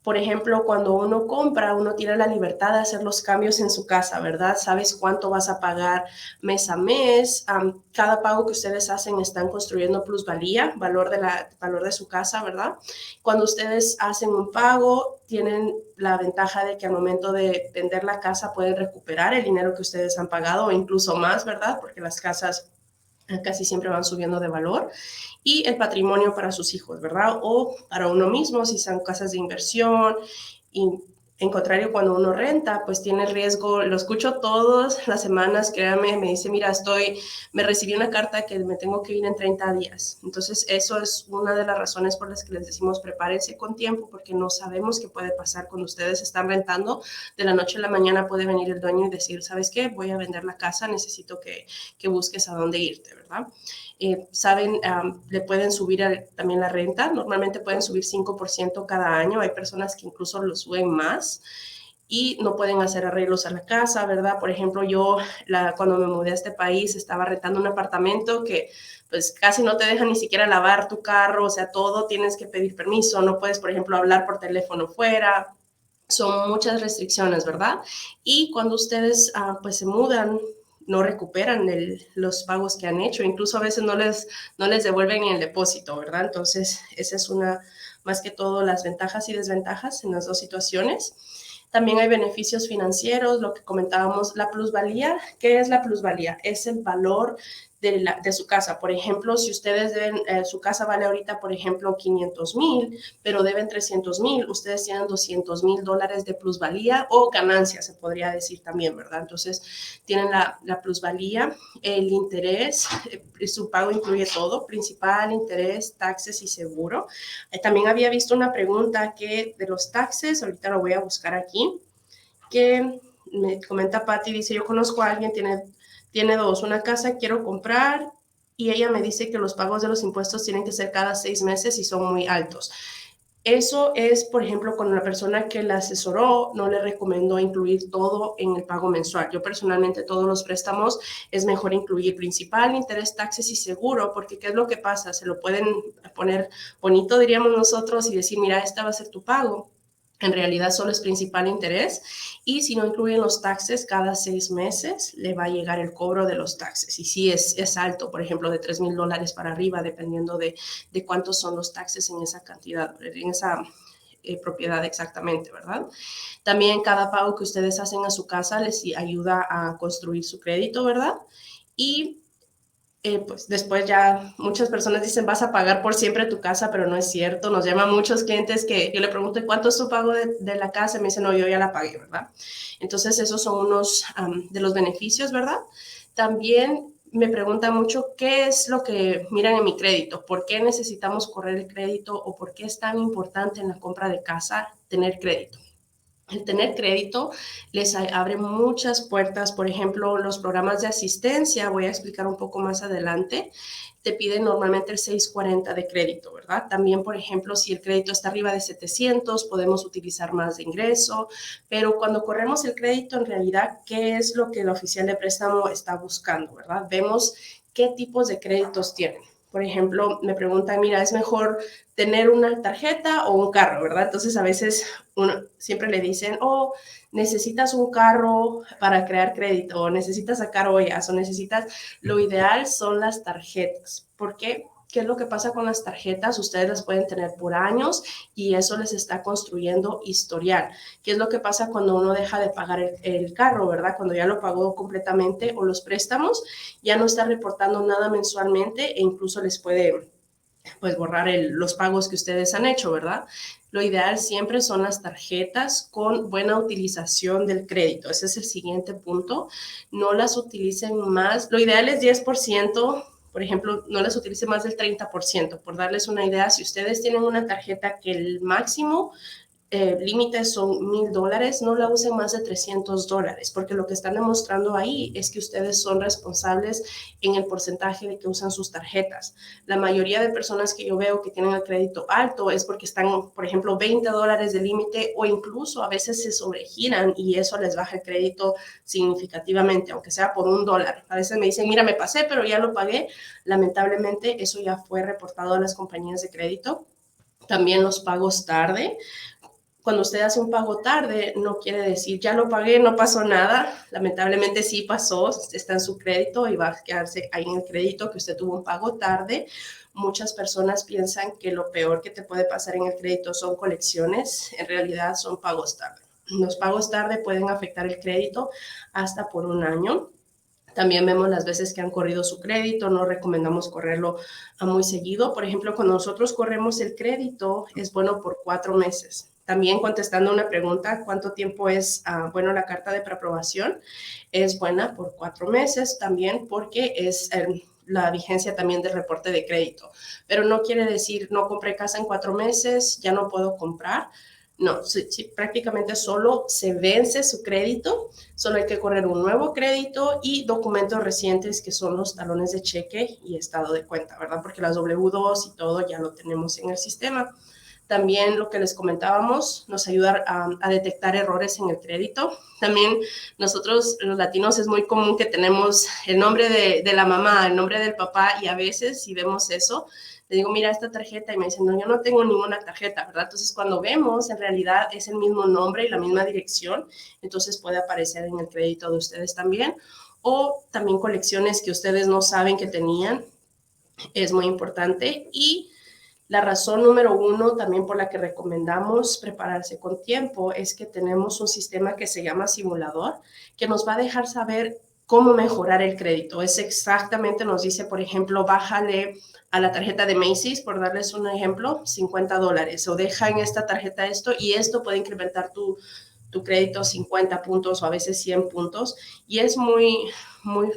Por ejemplo, cuando uno compra, uno tiene la libertad de hacer los cambios en su casa, ¿verdad? Sabes cuánto vas a pagar mes a mes. Cada pago que ustedes hacen están construyendo plusvalía, valor de su casa, ¿verdad? Cuando ustedes hacen un pago, tienen la ventaja de que al momento de vender la casa pueden recuperar el dinero que ustedes han pagado o incluso más, ¿verdad? Porque las casas casi siempre van subiendo de valor, y el patrimonio para sus hijos, ¿verdad? O para uno mismo, si son casas de inversión. Y en contrario, cuando uno renta, pues tiene el riesgo, lo escucho todas las semanas, créanme, me dice, mira, me recibí una carta que me tengo que ir en 30 días. Entonces, eso es una de las razones por las que les decimos, prepárense con tiempo, porque no sabemos qué puede pasar cuando ustedes están rentando. De la noche a la mañana puede venir el dueño y decir, ¿sabes qué? Voy a vender la casa, necesito que busques a dónde irte, ¿verdad? Saben, le pueden subir también la renta. Normalmente pueden subir 5% cada año. Hay personas que incluso lo suben más y no pueden hacer arreglos a la casa, ¿verdad? Por ejemplo, yo cuando me mudé a este país estaba rentando un apartamento que pues casi no te deja ni siquiera lavar tu carro, o sea, todo tienes que pedir permiso, no puedes, por ejemplo, hablar por teléfono fuera. Son muchas restricciones, ¿verdad? Y cuando ustedes pues se mudan, no recuperan los pagos que han hecho, incluso a veces no les devuelven ni el depósito, ¿verdad? Entonces, esa es más que todo, las ventajas y desventajas en las dos situaciones. También hay beneficios financieros, lo que comentábamos, la plusvalía. ¿Qué es la plusvalía? Es el valor de su casa. Por ejemplo, si ustedes deben, su casa vale ahorita, por ejemplo, 500,000, pero deben 300,000, ustedes tienen $200,000 de plusvalía o ganancia, se podría decir también, ¿verdad? Entonces, tienen la plusvalía, el interés, su pago incluye todo, principal, interés, taxes y seguro. También había visto una pregunta que de los taxes, ahorita lo voy a buscar aquí, que me comenta Patty, dice, yo conozco a alguien, tiene dos, una casa quiero comprar y ella me dice que los pagos de los impuestos tienen que ser cada 6 meses y son muy altos. Eso es, por ejemplo, cuando la persona que la asesoró no le recomendó incluir todo en el pago mensual. Yo personalmente todos los préstamos es mejor incluir principal, interés, taxes y seguro, porque ¿qué es lo que pasa? Se lo pueden poner bonito, diríamos nosotros, y decir, mira, esta va a ser tu pago. En realidad solo es principal interés y si no incluyen los taxes, cada 6 meses le va a llegar el cobro de los taxes. Y si es alto, por ejemplo, de $3,000 para arriba, dependiendo de cuántos son los taxes en esa cantidad, en esa propiedad exactamente, ¿verdad? También cada pago que ustedes hacen a su casa les ayuda a construir su crédito, ¿verdad? Y pues después ya muchas personas dicen vas a pagar por siempre tu casa, pero no es cierto. Nos llaman muchos clientes que yo le pregunto ¿cuánto es tu pago de la casa? Y me dicen no, yo ya la pagué, ¿verdad? Entonces esos son unos de los beneficios, ¿verdad? También me preguntan mucho qué es lo que miran en mi crédito, por qué necesitamos correr el crédito o por qué es tan importante en la compra de casa tener crédito. El tener crédito les abre muchas puertas, por ejemplo, los programas de asistencia, voy a explicar un poco más adelante, te piden normalmente el 640 de crédito, ¿verdad? También, por ejemplo, si el crédito está arriba de 700, podemos utilizar más de ingreso, pero cuando corremos el crédito, en realidad, ¿qué es lo que el oficial de préstamo está buscando, ¿verdad? Vemos qué tipos de créditos tienen. Por ejemplo, me preguntan, mira, ¿es mejor tener una tarjeta o un carro, verdad? Entonces, a veces siempre le dicen, oh, necesitas un carro para crear crédito, o necesitas sacar ollas, o necesitas, lo ideal son las tarjetas. ¿Por qué? ¿Qué es lo que pasa con las tarjetas? Ustedes las pueden tener por años y eso les está construyendo historial. ¿Qué es lo que pasa cuando uno deja de pagar el carro, verdad? Cuando ya lo pagó completamente o los préstamos, ya no está reportando nada mensualmente e incluso les puede pues borrar los pagos que ustedes han hecho, ¿verdad? Lo ideal siempre son las tarjetas con buena utilización del crédito. Ese es el siguiente punto. No las utilicen más. Lo ideal es 10%. Por ejemplo, no las utilicen más del 30%. Por darles una idea, si ustedes tienen una tarjeta que el máximo límites son $1,000, no la usen más de $300, porque lo que están demostrando ahí es que ustedes son responsables en el porcentaje de que usan sus tarjetas. La mayoría de personas que yo veo que tienen el crédito alto es porque están, por ejemplo, $20 de límite o incluso a veces se sobregiran y eso les baja el crédito significativamente, aunque sea por $1. A veces me dicen, mira, me pasé, pero ya lo pagué. Lamentablemente, eso ya fue reportado a las compañías de crédito. También los pagos tarde. Cuando usted hace un pago tarde, no quiere decir ya lo pagué, no pasó nada. Lamentablemente sí pasó, está en su crédito y va a quedarse ahí en el crédito que usted tuvo un pago tarde. Muchas personas piensan que lo peor que te puede pasar en el crédito son colecciones, en realidad son pagos tarde. Los pagos tarde pueden afectar el crédito hasta por un año. También vemos las veces que han corrido su crédito, no recomendamos correrlo muy seguido. Por ejemplo, cuando nosotros corremos el crédito, es bueno por 4 meses. También contestando una pregunta, ¿cuánto tiempo es bueno la carta de preaprobación? Es buena por 4 meses también porque es la vigencia también del reporte de crédito. Pero no quiere decir, no compré casa en 4 meses, ya no puedo comprar. No, prácticamente solo se vence su crédito, solo hay que correr un nuevo crédito y documentos recientes que son los talones de cheque y estado de cuenta, ¿verdad? Porque las W2 y todo ya lo tenemos en el sistema. También lo que les comentábamos nos ayuda a detectar errores en el crédito. También nosotros los latinos es muy común que tenemos el nombre de la mamá, el nombre del papá y a veces si vemos eso, le digo, mira esta tarjeta y me dicen, no, yo no tengo ninguna tarjeta, ¿verdad? Entonces cuando vemos, en realidad es el mismo nombre y la misma dirección, entonces puede aparecer en el crédito de ustedes también. O también colecciones que ustedes no saben que tenían, es muy importante. Y la razón número 1 también por la que recomendamos prepararse con tiempo es que tenemos un sistema que se llama simulador, que nos va a dejar saber cómo mejorar el crédito. Es exactamente, nos dice, por ejemplo, bájale a la tarjeta de Macy's, por darles un ejemplo, $50, o deja en esta tarjeta esto, y esto puede incrementar tu crédito 50 puntos o a veces 100 puntos, y es muy, muy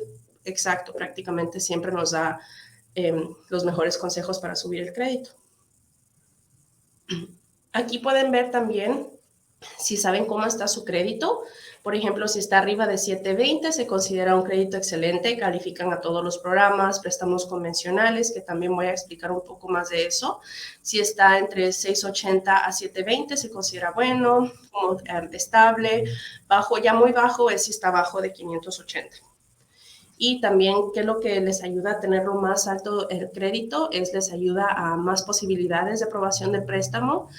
exacto, prácticamente siempre nos da los mejores consejos para subir el crédito. Aquí pueden ver también si saben cómo está su crédito. Por ejemplo, si está arriba de 720, se considera un crédito excelente, califican a todos los programas, préstamos convencionales, que también voy a explicar un poco más de eso. Si está entre 680 a 720, se considera bueno, como estable. Bajo, ya muy bajo, es si está bajo de 580. Y también, ¿qué es lo que les ayuda a tenerlo más alto el crédito? Les ayuda a más posibilidades de aprobación del préstamo.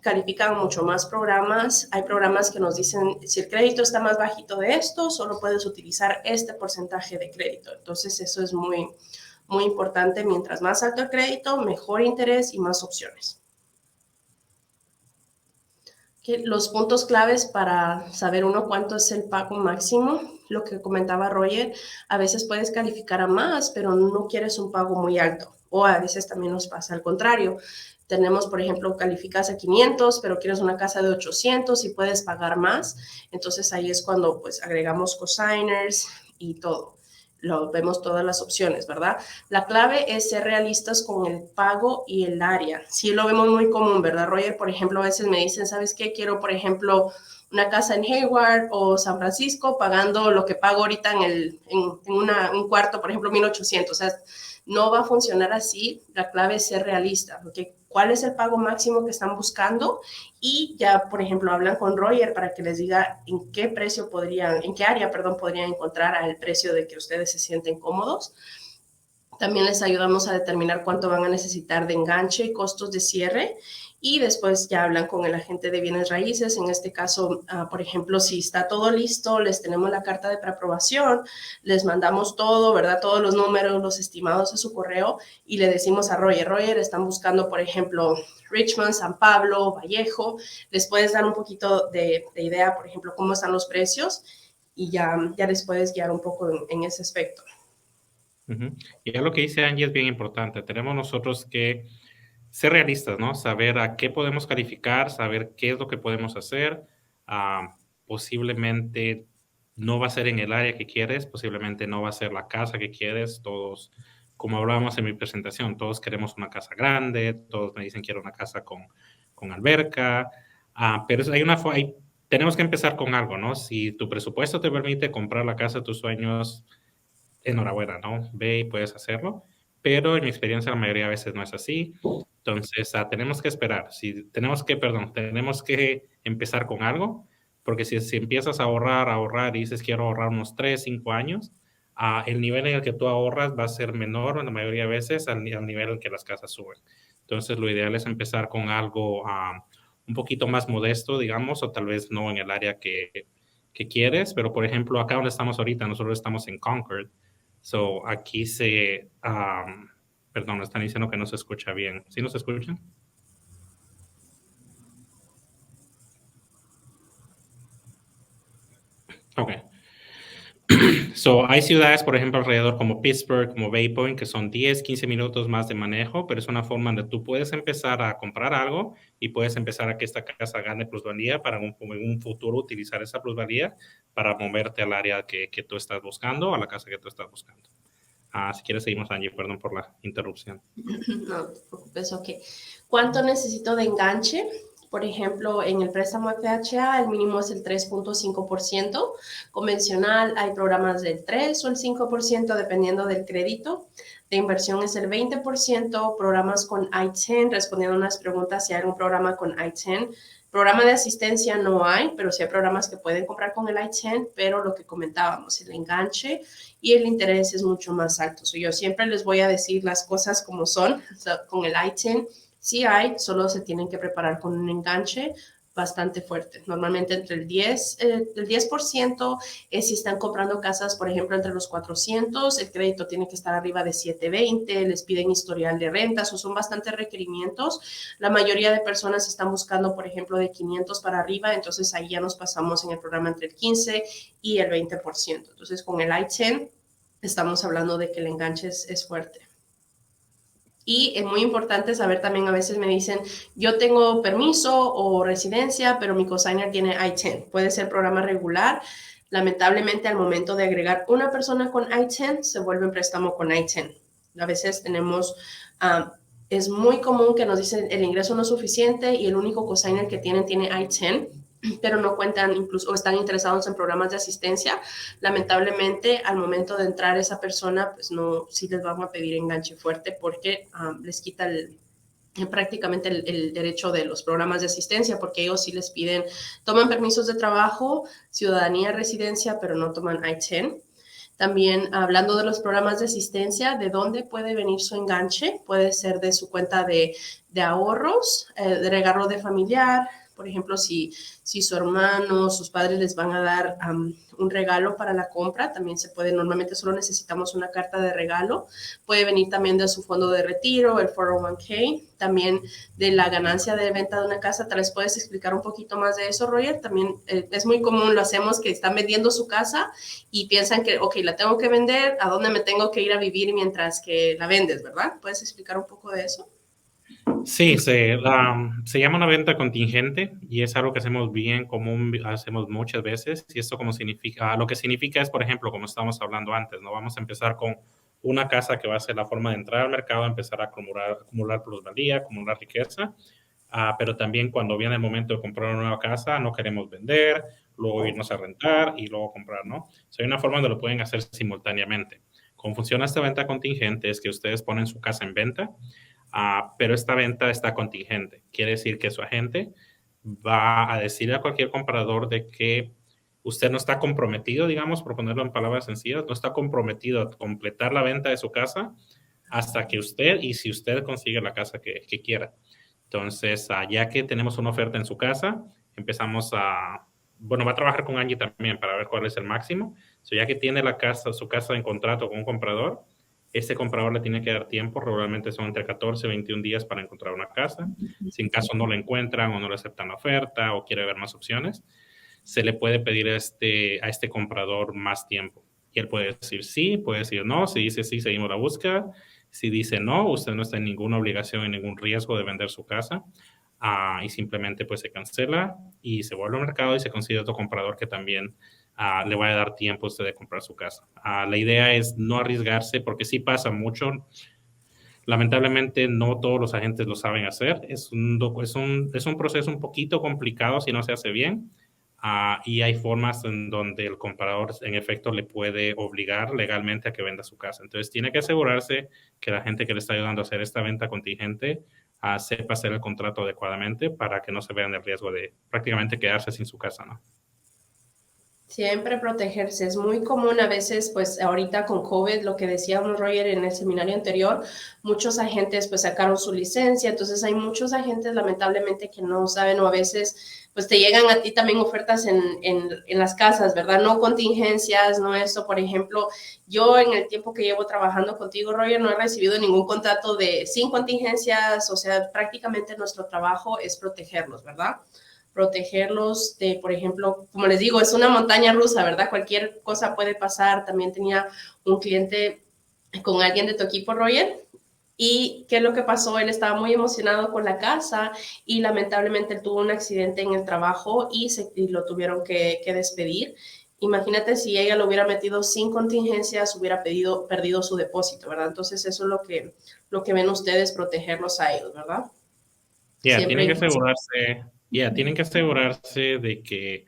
Califican mucho más programas. Hay programas que nos dicen, si el crédito está más bajito de esto, solo puedes utilizar este porcentaje de crédito. Entonces, eso es muy, muy importante. Mientras más alto el crédito, mejor interés y más opciones. Los puntos claves para saber uno cuánto es el pago máximo, lo que comentaba Roger, a veces puedes calificar a más, pero no quieres un pago muy alto, o a veces también nos pasa al contrario. Tenemos, por ejemplo, calificas a 500, pero quieres una casa de 800 y puedes pagar más. Entonces ahí es cuando pues agregamos cosigners y todo. Lo vemos todas las opciones, ¿verdad? La clave es ser realistas con el pago y el área. Sí lo vemos muy común, ¿verdad, Roger? Por ejemplo, a veces me dicen, ¿sabes qué? Quiero, por ejemplo, una casa en Hayward o San Francisco pagando lo que pago ahorita en un cuarto, por ejemplo, 1,800. O sea, no va a funcionar así. La clave es ser realista, porque cuál es el pago máximo que están buscando y ya, por ejemplo, hablan con Roger para que les diga en qué precio podrían, en qué área, perdón, podrían encontrar al precio de que ustedes se sienten cómodos. También les ayudamos a determinar cuánto van a necesitar de enganche y costos de cierre. Y después ya hablan con el agente de bienes raíces. En este caso, por ejemplo, si está todo listo, les tenemos la carta de preaprobación, les mandamos todo, ¿verdad? Todos los números, los estimados a su correo y le decimos a Roger, están buscando, por ejemplo, Richmond, San Pablo, Vallejo. Les puedes dar un poquito de idea, por ejemplo, cómo están los precios y ya les puedes guiar un poco en ese aspecto. Y ya lo que dice Angie es bien importante. Tenemos nosotros que ser realistas, ¿no? Saber a qué podemos calificar, saber qué es lo que podemos hacer. Posiblemente no va a ser en el área que quieres, posiblemente no va a ser la casa que quieres. Todos, como hablábamos en mi presentación, todos queremos una casa grande, todos me dicen quiero una casa con alberca, pero tenemos que empezar con algo, ¿no? Si tu presupuesto te permite comprar la casa de tus sueños, enhorabuena, ¿no? Ve y puedes hacerlo, pero en mi experiencia la mayoría de veces no es así. Entonces, tenemos que esperar. Tenemos que empezar con algo, porque si empiezas a ahorrar y dices quiero ahorrar unos 3, 5 años, el nivel en el que tú ahorras va a ser menor la mayoría de veces al nivel en que las casas suben. Entonces, lo ideal es empezar con algo un poquito más modesto, digamos, o tal vez no en el área que quieres, pero por ejemplo, acá donde estamos ahorita, nosotros estamos en Concord. So, aquí perdón, están diciendo que no se escucha bien. ¿Sí nos escuchan? Ok. So, hay ciudades, por ejemplo, alrededor como Pittsburgh, como Bay Point, que son 10, 15 minutos más de manejo, pero es una forma donde tú puedes empezar a comprar algo y puedes empezar a que esta casa gane plusvalía para en un futuro utilizar esa plusvalía para moverte al área que tú estás buscando o a la casa que tú estás buscando. Si quieres, seguimos, Angie, perdón por la interrupción. No te preocupes, ok. ¿Cuánto necesito de enganche? Por ejemplo, en el préstamo FHA el mínimo es el 3.5%. Convencional hay programas del 3 o el 5% dependiendo del crédito. De inversión es el 20%. Programas con I-10, respondiendo a unas preguntas si hay algún programa con I-10. Programa de asistencia no hay, pero sí hay programas que pueden comprar con el I-10, pero lo que comentábamos, el enganche y el interés es mucho más alto. Yo siempre les voy a decir las cosas como son. Con el I-10 sí hay, solo se tienen que preparar con un enganche bastante fuerte. Normalmente entre el 10% es si están comprando casas, por ejemplo, entre los 400, el crédito tiene que estar arriba de 720, les piden historial de rentas, o son bastantes requerimientos. La mayoría de personas están buscando, por ejemplo, de 500 para arriba, entonces ahí ya nos pasamos en el programa entre el 15 y el 20%. Entonces, con el I-10 estamos hablando de que el enganche es fuerte. Y es muy importante saber también, a veces me dicen, yo tengo permiso o residencia, pero mi cosigner tiene I-10. Puede ser programa regular. Lamentablemente, al momento de agregar una persona con I-10, se vuelve un préstamo con I-10. A veces tenemos, es muy común que nos dicen el ingreso no es suficiente y el único cosigner que tienen tiene I-10, pero no cuentan incluso o están interesados en programas de asistencia. Lamentablemente, al momento de entrar esa persona, pues no, sí les van a pedir enganche fuerte porque les quita prácticamente el derecho de los programas de asistencia, porque ellos sí les piden, toman permisos de trabajo, ciudadanía, residencia, pero no toman I-10. También hablando de los programas de asistencia, ¿de dónde puede venir su enganche? Puede ser de su cuenta de ahorros, de regalo de familiar. Por ejemplo, si su hermano, sus padres les van a dar un regalo para la compra, también se puede, normalmente solo necesitamos una carta de regalo. Puede venir también de su fondo de retiro, el 401k, también de la ganancia de venta de una casa. ¿Tal vez puedes explicar un poquito más de eso, Roger? También es muy común, lo hacemos, que están vendiendo su casa y piensan que, ok, la tengo que vender, ¿a dónde me tengo que ir a vivir mientras que la vendes, verdad? ¿Puedes explicar un poco de eso? Sí, se llama una venta contingente y es algo que hacemos bien común, hacemos muchas veces. Y esto como significa, lo que significa es, por ejemplo, como estábamos hablando antes, ¿no? Vamos a empezar con una casa que va a ser la forma de entrar al mercado, empezar a acumular plusvalía, acumular riqueza. Pero también cuando viene el momento de comprar una nueva casa, no queremos vender, luego irnos a rentar y luego comprar, ¿no? Hay una forma donde lo pueden hacer simultáneamente. Cómo funciona esta venta contingente es que ustedes ponen su casa en venta, pero esta venta está contingente. Quiere decir que su agente va a decirle a cualquier comprador de que usted no está comprometido, digamos, por ponerlo en palabras sencillas, no está comprometido a completar la venta de su casa hasta que usted, y si usted consigue la casa que quiera. Entonces, ya que tenemos una oferta en su casa, empezamos bueno, va a trabajar con Angie también para ver cuál es el máximo. Ya que tiene su casa en contrato con un comprador, este comprador le tiene que dar tiempo, regularmente son entre 14 y 21 días para encontrar una casa. Si en caso no la encuentran o no le aceptan la oferta o quiere ver más opciones, se le puede pedir a este comprador más tiempo. Y él puede decir sí, puede decir no. Si dice sí, seguimos la búsqueda. Si dice no, usted no está en ninguna obligación, en ningún riesgo de vender su casa. Y simplemente pues se cancela y se vuelve al mercado y se consigue otro comprador que también le va a dar tiempo a usted de comprar su casa. La idea es no arriesgarse porque sí pasa mucho. Lamentablemente no todos los agentes lo saben hacer. Es un proceso un poquito complicado si no se hace bien. Y hay formas en donde el comprador en efecto le puede obligar legalmente a que venda su casa. Entonces tiene que asegurarse que la gente que le está ayudando a hacer esta venta contingente sepa hacer el contrato adecuadamente para que no se vean el riesgo de prácticamente quedarse sin su casa, ¿no? Siempre protegerse. Es muy común a veces, pues ahorita con COVID, lo que decíamos, Roger, en el seminario anterior, muchos agentes pues sacaron su licencia, entonces hay muchos agentes lamentablemente que no saben, o a veces pues te llegan a ti también ofertas en las casas, ¿verdad? No contingencias, no eso. Por ejemplo, yo en el tiempo que llevo trabajando contigo, Roger, no he recibido ningún contrato sin contingencias, o sea, prácticamente nuestro trabajo es protegerlos, ¿verdad? Protegerlos de, por ejemplo, como les digo, es una montaña rusa, ¿verdad? Cualquier cosa puede pasar. También tenía un cliente con alguien de tu equipo, Roger, y qué es lo que pasó, él estaba muy emocionado con la casa y lamentablemente tuvo un accidente en el trabajo y lo tuvieron que despedir. Imagínate si ella lo hubiera metido sin contingencias, hubiera perdido su depósito, ¿verdad? Entonces eso es lo que ven ustedes, protegerlos a ellos, ¿verdad? Tienen que Siempre. asegurarse, tienen que asegurarse de que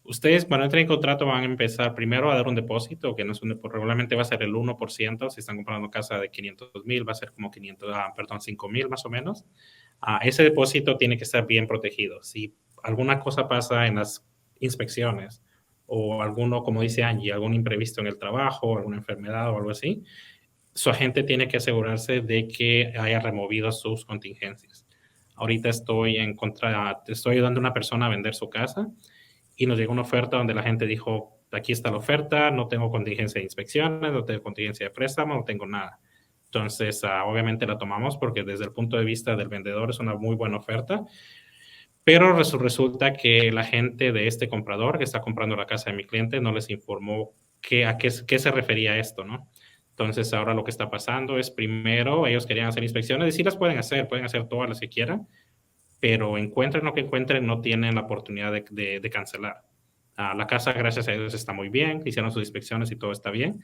ustedes cuando entren en contrato van a empezar primero a dar un depósito, que no es un depósito, regularmente va a ser el 1%. Si están comprando casa de 500,000, va a ser como 5,000 más o menos. Ese depósito tiene que estar bien protegido. Si alguna cosa pasa en las inspecciones o alguno, como dice Angie, algún imprevisto en el trabajo, alguna enfermedad o algo así, su agente tiene que asegurarse de que haya removido sus contingencias. ahorita estoy ayudando a una persona a vender su casa y nos llegó una oferta donde la gente dijo, aquí está la oferta, no tengo contingencia de inspecciones, no tengo contingencia de préstamo, no tengo nada. Entonces, obviamente la tomamos porque desde el punto de vista del vendedor es una muy buena oferta, pero resulta que la gente de este comprador que está comprando la casa de mi cliente no les informó qué se refería a esto, ¿no? Entonces, ahora lo que está pasando es, primero, ellos querían hacer inspecciones y sí las pueden hacer todas las que quieran, pero encuentren lo que encuentren, no tienen la oportunidad de cancelar. La casa, gracias a ellos, está muy bien, hicieron sus inspecciones y todo está bien,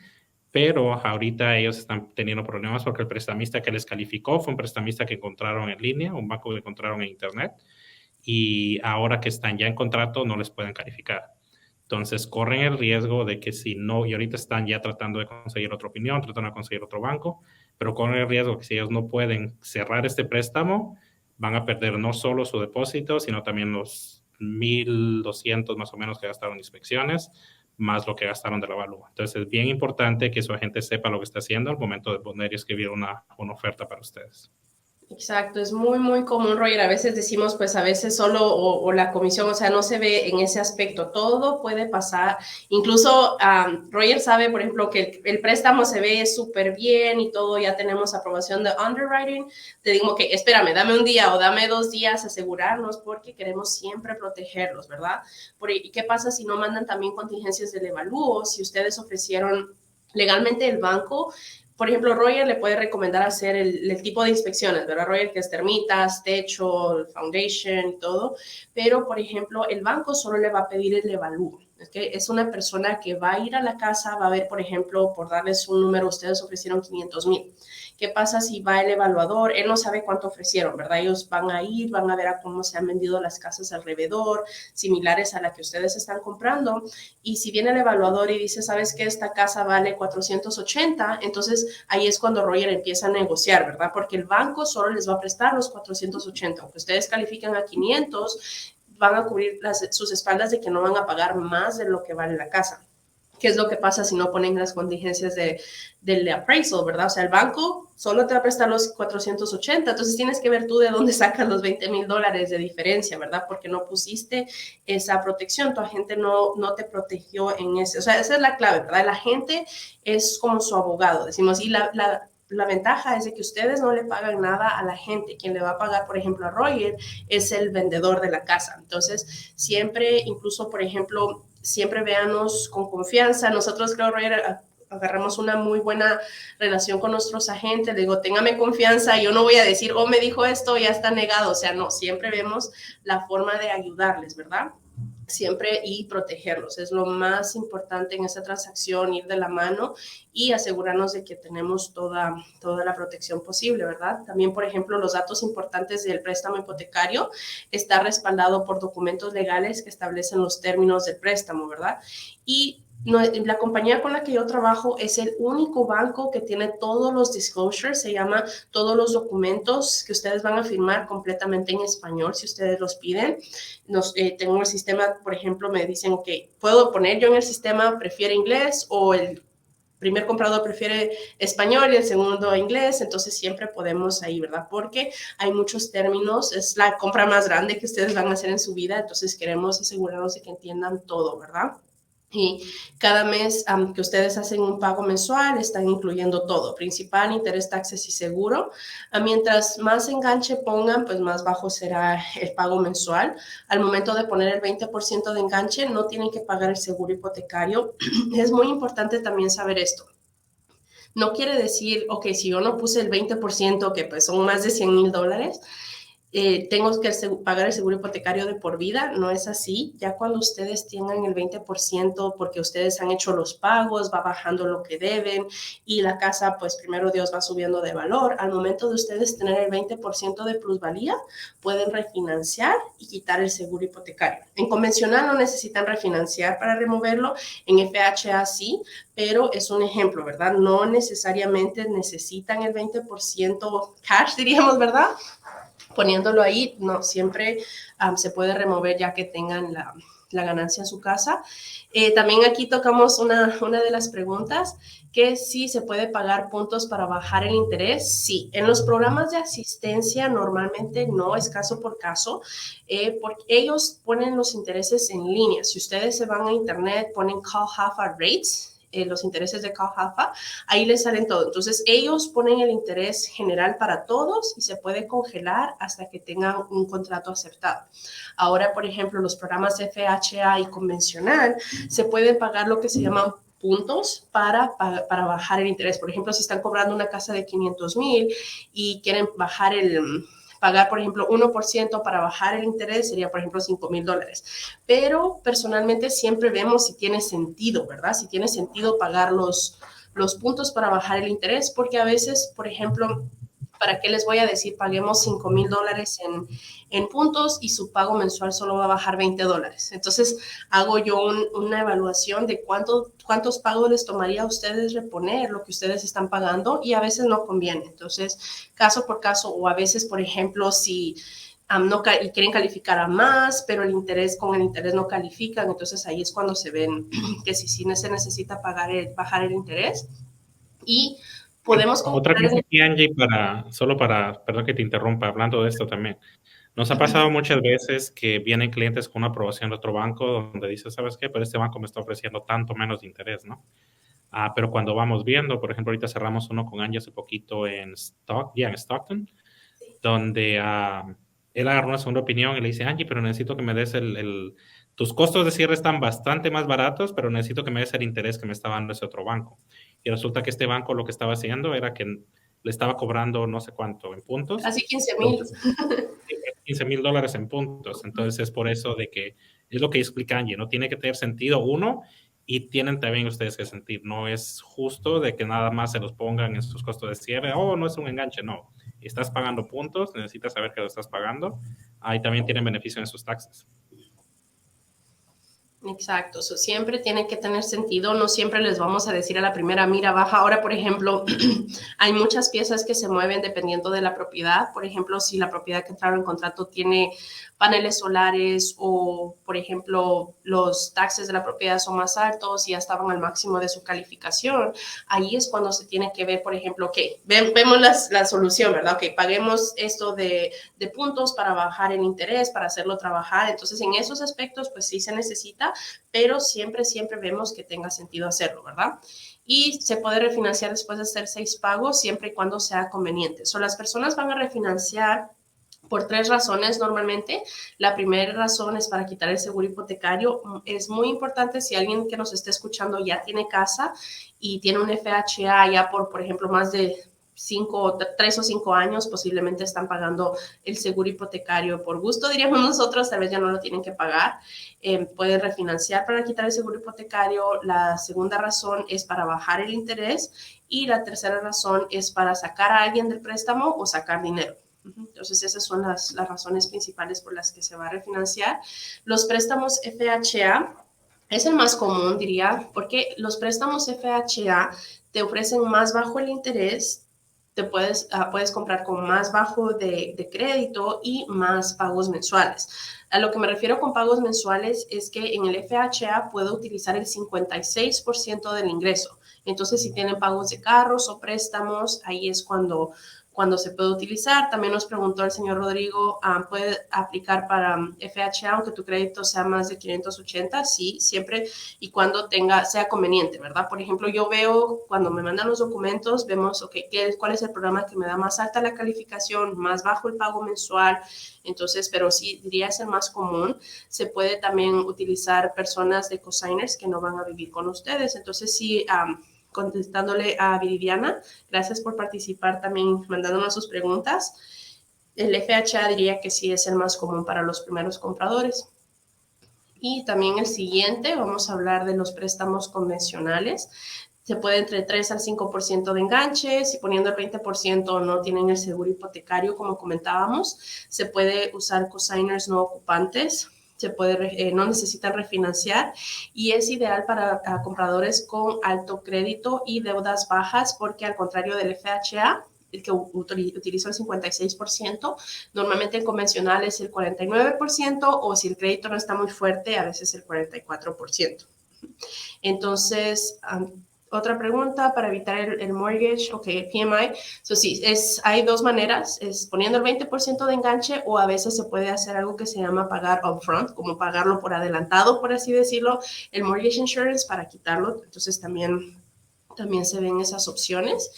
pero ahorita ellos están teniendo problemas porque el prestamista que les calificó fue un prestamista que encontraron en línea, un banco que encontraron en internet, y ahora que están ya en contrato no les pueden calificar. Entonces corren el riesgo de que si no, y ahorita están ya tratando de conseguir otra opinión, tratando de conseguir otro banco, pero corren el riesgo que si ellos no pueden cerrar este préstamo, van a perder no solo su depósito, sino también los 1,200 más o menos que gastaron en inspecciones, más lo que gastaron de la avalúo. Entonces es bien importante que su agente sepa lo que está haciendo al momento de poner y escribir una oferta para ustedes. Exacto, es muy, muy común, Roger. A veces decimos, pues a veces solo o la comisión, o sea, no se ve en ese aspecto. Todo puede pasar. Incluso Roger sabe, por ejemplo, que el préstamo se ve súper bien y todo, ya tenemos aprobación de underwriting. Te digo que espérame, dame un día o dame 2 días, asegurarnos, porque queremos siempre protegerlos, ¿verdad? ¿Y qué pasa si no mandan también contingencias del evalúo? Si ustedes ofrecieron legalmente el banco, por ejemplo, Roger le puede recomendar hacer el tipo de inspecciones, ¿verdad, Roger? Que es termitas, techo, foundation y todo. Pero, por ejemplo, el banco solo le va a pedir el evalúo. ¿Okay? Es una persona que va a ir a la casa, va a ver, por ejemplo, por darles un número, ustedes ofrecieron 500,000. ¿Qué pasa si va el evaluador? Él no sabe cuánto ofrecieron, ¿verdad? Ellos van a ir, van a ver a cómo se han vendido las casas alrededor, similares a la que ustedes están comprando. Y si viene el evaluador y dice, ¿sabes qué? Esta casa vale 480, entonces ahí es cuando Roger empieza a negociar, ¿verdad? Porque el banco solo les va a prestar los 480. Aunque ustedes califican a 500, van a cubrir sus espaldas de que no van a pagar más de lo que vale la casa. ¿Qué es lo que pasa si no ponen las contingencias del appraisal, verdad? O sea, el banco solo te va a prestar los 480, entonces tienes que ver tú de dónde sacas los $20,000 de diferencia, ¿verdad? Porque no pusiste esa protección, tu agente no te protegió en ese, o sea, esa es la clave, ¿verdad? El agente es como su abogado, decimos, y la ventaja es de que ustedes no le pagan nada a la gente. Quien le va a pagar, por ejemplo, a Roger es el vendedor de la casa. Entonces, siempre, incluso, por ejemplo, siempre véanos con confianza. Nosotros, creo, Roger, agarramos una muy buena relación con nuestros agentes. Le digo, téngame confianza. Yo no voy a decir, oh, me dijo esto, ya está negado. O sea, no, siempre vemos la forma de ayudarles, ¿verdad? Siempre y protegerlos. Es lo más importante en esta transacción, ir de la mano y asegurarnos de que tenemos toda la protección posible, ¿verdad? También, por ejemplo, los datos importantes del préstamo hipotecario está respaldado por documentos legales que establecen los términos del préstamo, ¿verdad? Y la compañía con la que yo trabajo es el único banco que tiene todos los disclosures, se llama todos los documentos que ustedes van a firmar completamente en español si ustedes los piden. Tengo el sistema, por ejemplo, me dicen, ok, puedo poner yo en el sistema, prefiere inglés o el primer comprador prefiere español y el segundo inglés, entonces siempre podemos ahí, ¿verdad? Porque hay muchos términos, es la compra más grande que ustedes van a hacer en su vida, entonces queremos asegurarnos de que entiendan todo, ¿verdad? Y cada mes que ustedes hacen un pago mensual, están incluyendo todo, principal, interés, taxes y seguro. Mientras más enganche pongan, pues más bajo será el pago mensual. Al momento de poner el 20% de enganche, no tienen que pagar el seguro hipotecario. Es muy importante también saber esto. No quiere decir, ok, si yo no puse el 20%, que pues son más de $100,000, tengo que pagar el seguro hipotecario de por vida. No es así. Ya cuando ustedes tengan el 20%, porque ustedes han hecho los pagos, va bajando lo que deben y la casa, pues primero Dios, va subiendo de valor. Al momento de ustedes tener el 20% de plusvalía, pueden refinanciar y quitar el seguro hipotecario. En convencional no necesitan refinanciar para removerlo, en FHA sí, pero es un ejemplo, ¿verdad? No necesariamente necesitan el 20% cash, diríamos, ¿verdad? Poniéndolo ahí, no, siempre se puede remover ya que tengan la ganancia en su casa. También aquí tocamos una de las preguntas, que si se puede pagar puntos para bajar el interés. Sí, en los programas de asistencia normalmente no, es caso por caso, porque ellos ponen los intereses en línea. Si ustedes se van a internet, ponen Call Hafa Rates, los intereses de Call Hafa, ahí les salen todo. Entonces, ellos ponen el interés general para todos y se puede congelar hasta que tengan un contrato aceptado. Ahora, por ejemplo, los programas FHA y convencional se pueden pagar lo que se llaman puntos para bajar el interés. Por ejemplo, si están cobrando una casa de 500,000 y quieren pagar, por ejemplo, 1% para bajar el interés, sería, por ejemplo, $5,000. Pero personalmente siempre vemos si tiene sentido, ¿verdad? Si tiene sentido pagar los puntos para bajar el interés, porque a veces, por ejemplo, ¿para qué les voy a decir? Paguemos $5,000 en puntos y su pago mensual solo va a bajar $20. Entonces, hago yo una evaluación de cuántos pagos les tomaría a ustedes reponer lo que ustedes están pagando, y a veces no conviene. Entonces, caso por caso, o a veces, por ejemplo, si y quieren calificar a más, pero con el interés no califican, entonces ahí es cuando se ven que sí se necesita bajar el interés. Y podemos Otra comprar. cosa aquí, Angie, perdón que te interrumpa, hablando de esto también. Nos ha pasado muchas veces que vienen clientes con una aprobación de otro banco donde dice, ¿sabes qué? Pero este banco me está ofreciendo tanto menos de interés, ¿no? Pero cuando vamos viendo, por ejemplo, ahorita cerramos uno con Angie hace poquito en Stockton, donde él agarró una segunda opinión y le dice, Angie, pero necesito que me des tus costos de cierre están bastante más baratos, pero necesito que me des el interés que me estaba dando ese otro banco. Y resulta que este banco lo que estaba haciendo era que le estaba cobrando no sé cuánto en puntos. Casi 15,000. $15,000 en puntos. Entonces es por eso de que es lo que explica Angie, ¿no? Tiene que tener sentido uno, y tienen también ustedes que sentir. No es justo de que nada más se los pongan en sus costos de cierre. Oh, no es un enganche, no. Estás pagando puntos, necesitas saber que lo estás pagando. Ahí también tienen beneficio en sus taxes. Exacto, eso siempre tiene que tener sentido, no siempre les vamos a decir a la primera, mira, baja. Ahora, por ejemplo, hay muchas piezas que se mueven dependiendo de la propiedad. Por ejemplo, si la propiedad que entraron en contrato tiene paneles solares, o, por ejemplo, los taxes de la propiedad son más altos y ya estaban al máximo de su calificación, ahí es cuando se tiene que ver, por ejemplo, vemos la solución, ¿verdad? Paguemos esto de puntos para bajar el interés, para hacerlo trabajar. Entonces, en esos aspectos, pues sí se necesita, pero siempre vemos que tenga sentido hacerlo, ¿verdad? Y se puede refinanciar después de hacer 6 pagos, siempre y cuando sea conveniente. Las personas van a refinanciar por 3 razones normalmente. La primera razón es para quitar el seguro hipotecario. Es muy importante, si alguien que nos esté escuchando ya tiene casa y tiene un FHA ya por ejemplo, más de 3 o 5 años, posiblemente están pagando el seguro hipotecario por gusto, diríamos nosotros, tal vez ya no lo tienen que pagar. Pueden refinanciar para quitar el seguro hipotecario. La segunda razón es para bajar el interés, y la tercera razón es para sacar a alguien del préstamo o sacar dinero. Entonces, esas son las razones principales por las que se va a refinanciar. Los préstamos FHA es el más común, diría, porque los préstamos FHA te ofrecen más bajo el interés, puedes comprar con más bajo de crédito y más pagos mensuales. A lo que me refiero con pagos mensuales es que en el FHA puedo utilizar el 56% del ingreso. Entonces, si tienen pagos de carros o préstamos, ahí es cuando se puede utilizar. También nos preguntó el señor Rodrigo, ¿puede aplicar para FHA aunque tu crédito sea más de 580? Sí, siempre y cuando sea conveniente, ¿verdad? Por ejemplo, yo veo cuando me mandan los documentos, vemos, cuál es el programa que me da más alta la calificación, más bajo el pago mensual. Entonces, pero sí, diría es el más común. Se puede también utilizar personas de cosigners que no van a vivir con ustedes. Entonces, sí, contestándole a Viridiana, gracias por participar también, mandándonos sus preguntas. El FHA diría que sí es el más común para los primeros compradores. Y también el siguiente, vamos a hablar de los préstamos convencionales. Se puede entre 3 al 5% de enganches, y poniendo el 20% no tienen el seguro hipotecario, como comentábamos. Se puede usar cosigners no ocupantes. No necesitan refinanciar, y es ideal para compradores con alto crédito y deudas bajas, porque al contrario del FHA, el que utilizo el 56%, normalmente el convencional es el 49%, o si el crédito no está muy fuerte, a veces el 44%. Entonces, otra pregunta para evitar el mortgage, ok, PMI. So, sí, hay dos maneras, es poniendo el 20% de enganche, o a veces se puede hacer algo que se llama pagar upfront, como pagarlo por adelantado, por así decirlo, el mortgage insurance para quitarlo. Entonces también se ven esas opciones.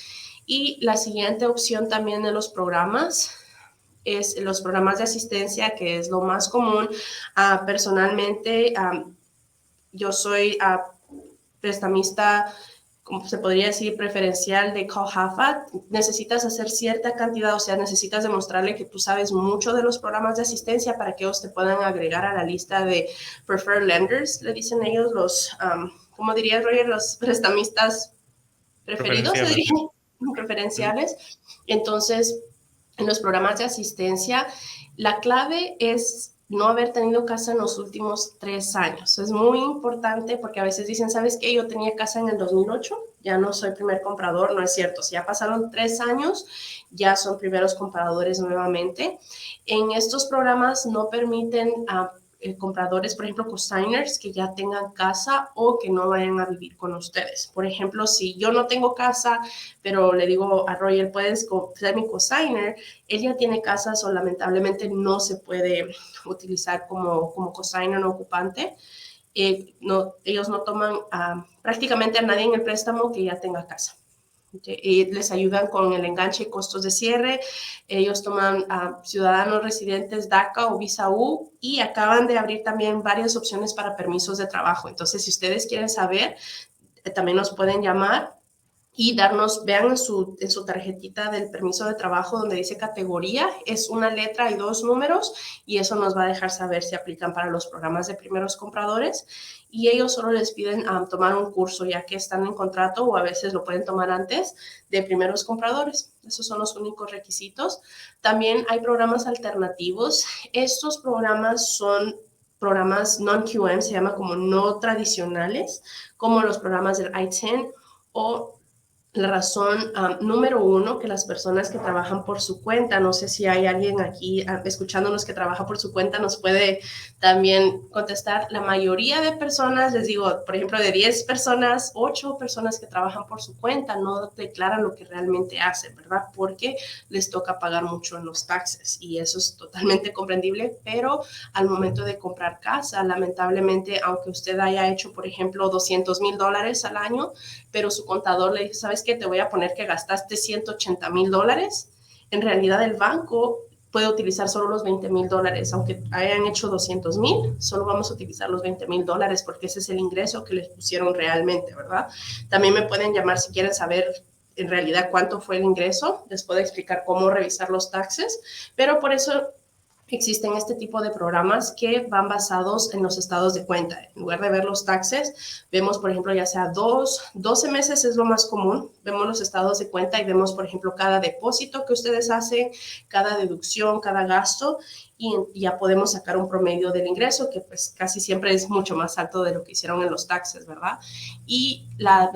Y la siguiente opción también de los programas es los programas de asistencia, que es lo más común. Personalmente, yo soy prestamista, como se podría decir, preferencial de COHAFA. Necesitas hacer cierta cantidad, o sea, necesitas demostrarle que tú sabes mucho de los programas de asistencia para que ellos te puedan agregar a la lista de preferred lenders, le dicen ellos, los, ¿cómo dirías, Roger? Los prestamistas preferidos, se diría, preferenciales. Entonces, en los programas de asistencia, la clave es no haber tenido casa en los últimos 3 años. Es muy importante porque a veces dicen, ¿sabes qué? Yo tenía casa en el 2008, ya no soy primer comprador. No es cierto. Si ya pasaron 3 años, ya son primeros compradores nuevamente. En estos programas no permiten compradores, por ejemplo, cosigners que ya tengan casa o que no vayan a vivir con ustedes. Por ejemplo, si yo no tengo casa, pero le digo a Roger, puedes ser mi cosigner, él ya tiene casa, o lamentablemente no se puede utilizar como cosigner no ocupante. Ellos no toman prácticamente a nadie en el préstamo que ya tenga casa. Y les ayudan con el enganche y costos de cierre. Ellos toman ciudadanos residentes DACA o Visa U, y acaban de abrir también varias opciones para permisos de trabajo. Entonces, si ustedes quieren saber, también nos pueden llamar y vean en su tarjetita del permiso de trabajo donde dice categoría, es una letra y 2 números, y eso nos va a dejar saber si aplican para los programas de primeros compradores. Y ellos solo les piden tomar un curso, ya que están en contrato, o a veces lo pueden tomar antes, de primeros compradores. Esos son los únicos requisitos. También hay programas alternativos. Estos programas son programas non-QM, se llama como no tradicionales, como los programas del I-10 o la razón número 1, que las personas que trabajan por su cuenta, no sé si hay alguien aquí escuchándonos que trabaja por su cuenta, nos puede también contestar. La mayoría de personas, les digo, por ejemplo, de 10 personas, 8 personas que trabajan por su cuenta no declaran lo que realmente hacen, ¿verdad? Porque les toca pagar mucho en los taxes, y eso es totalmente comprendible, pero al momento de comprar casa, lamentablemente, aunque usted haya hecho, por ejemplo, $200,000 al año, pero su contador le dice, ¿sabes qué? Te voy a poner que gastaste $180,000. En realidad el banco puede utilizar solo los $20,000, aunque hayan hecho 200,000, solo vamos a utilizar los $20,000 porque ese es el ingreso que les pusieron realmente, ¿verdad? También me pueden llamar si quieren saber en realidad cuánto fue el ingreso, les puedo explicar cómo revisar los taxes, pero por eso existen este tipo de programas que van basados en los estados de cuenta. En lugar de ver los taxes, vemos, por ejemplo, ya sea 12 meses es lo más común. Vemos los estados de cuenta y vemos, por ejemplo, cada depósito que ustedes hacen, cada deducción, cada gasto, y ya podemos sacar un promedio del ingreso, que pues casi siempre es mucho más alto de lo que hicieron en los taxes, ¿verdad? Y la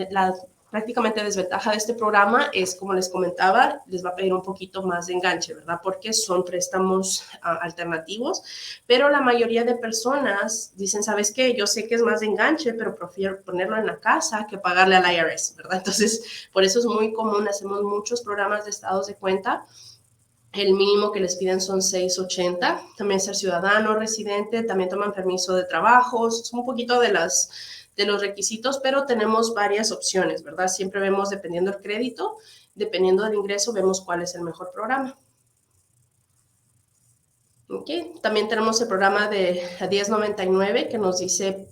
prácticamente desventaja de este programa es, como les comentaba, les va a pedir un poquito más de enganche, ¿verdad? Porque son préstamos alternativos, pero la mayoría de personas dicen, ¿sabes qué? Yo sé que es más de enganche, pero prefiero ponerlo en la casa que pagarle al IRS, ¿verdad? Entonces, por eso es muy común, hacemos muchos programas de estados de cuenta. El mínimo que les piden son 680. También ser ciudadano, residente, también toman permiso de trabajo. Es un poquito de los requisitos, pero tenemos varias opciones, ¿verdad? Siempre vemos, dependiendo del crédito, dependiendo del ingreso, vemos cuál es el mejor programa. Okay. También tenemos el programa de la 1099 que nos dice,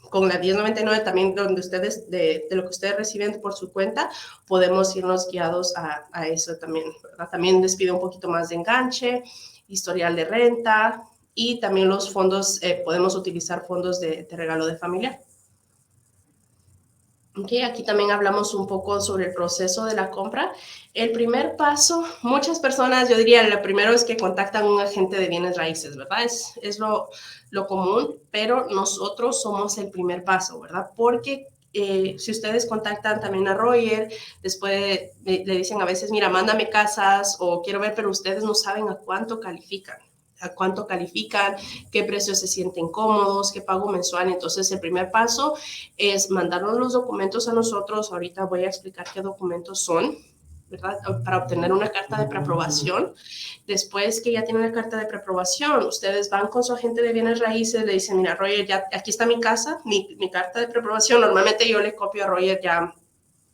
con la 1099 también donde ustedes, de lo que ustedes reciben por su cuenta, podemos irnos guiados a eso también, ¿verdad? También les pide un poquito más de enganche, historial de renta, y también los fondos, podemos utilizar fondos de regalo de familia. Okay, aquí también hablamos un poco sobre el proceso de la compra. El primer paso, muchas personas, yo diría, lo primero es que contactan a un agente de bienes raíces, ¿verdad? Es lo común, pero nosotros somos el primer paso, ¿verdad? Porque si ustedes contactan también a Roger, después le dicen a veces, mira, mándame casas o quiero ver, pero ustedes no saben a cuánto califican, qué precios se sienten cómodos, qué pago mensual. Entonces, el primer paso es mandarnos los documentos a nosotros. Ahorita voy a explicar qué documentos son, ¿verdad? Para obtener una carta de preaprobación. Después que ya tienen la carta de preaprobación, ustedes van con su agente de bienes raíces, le dicen, mira, Roger, ya aquí está mi casa, mi carta de preaprobación. Normalmente yo le copio a Roger ya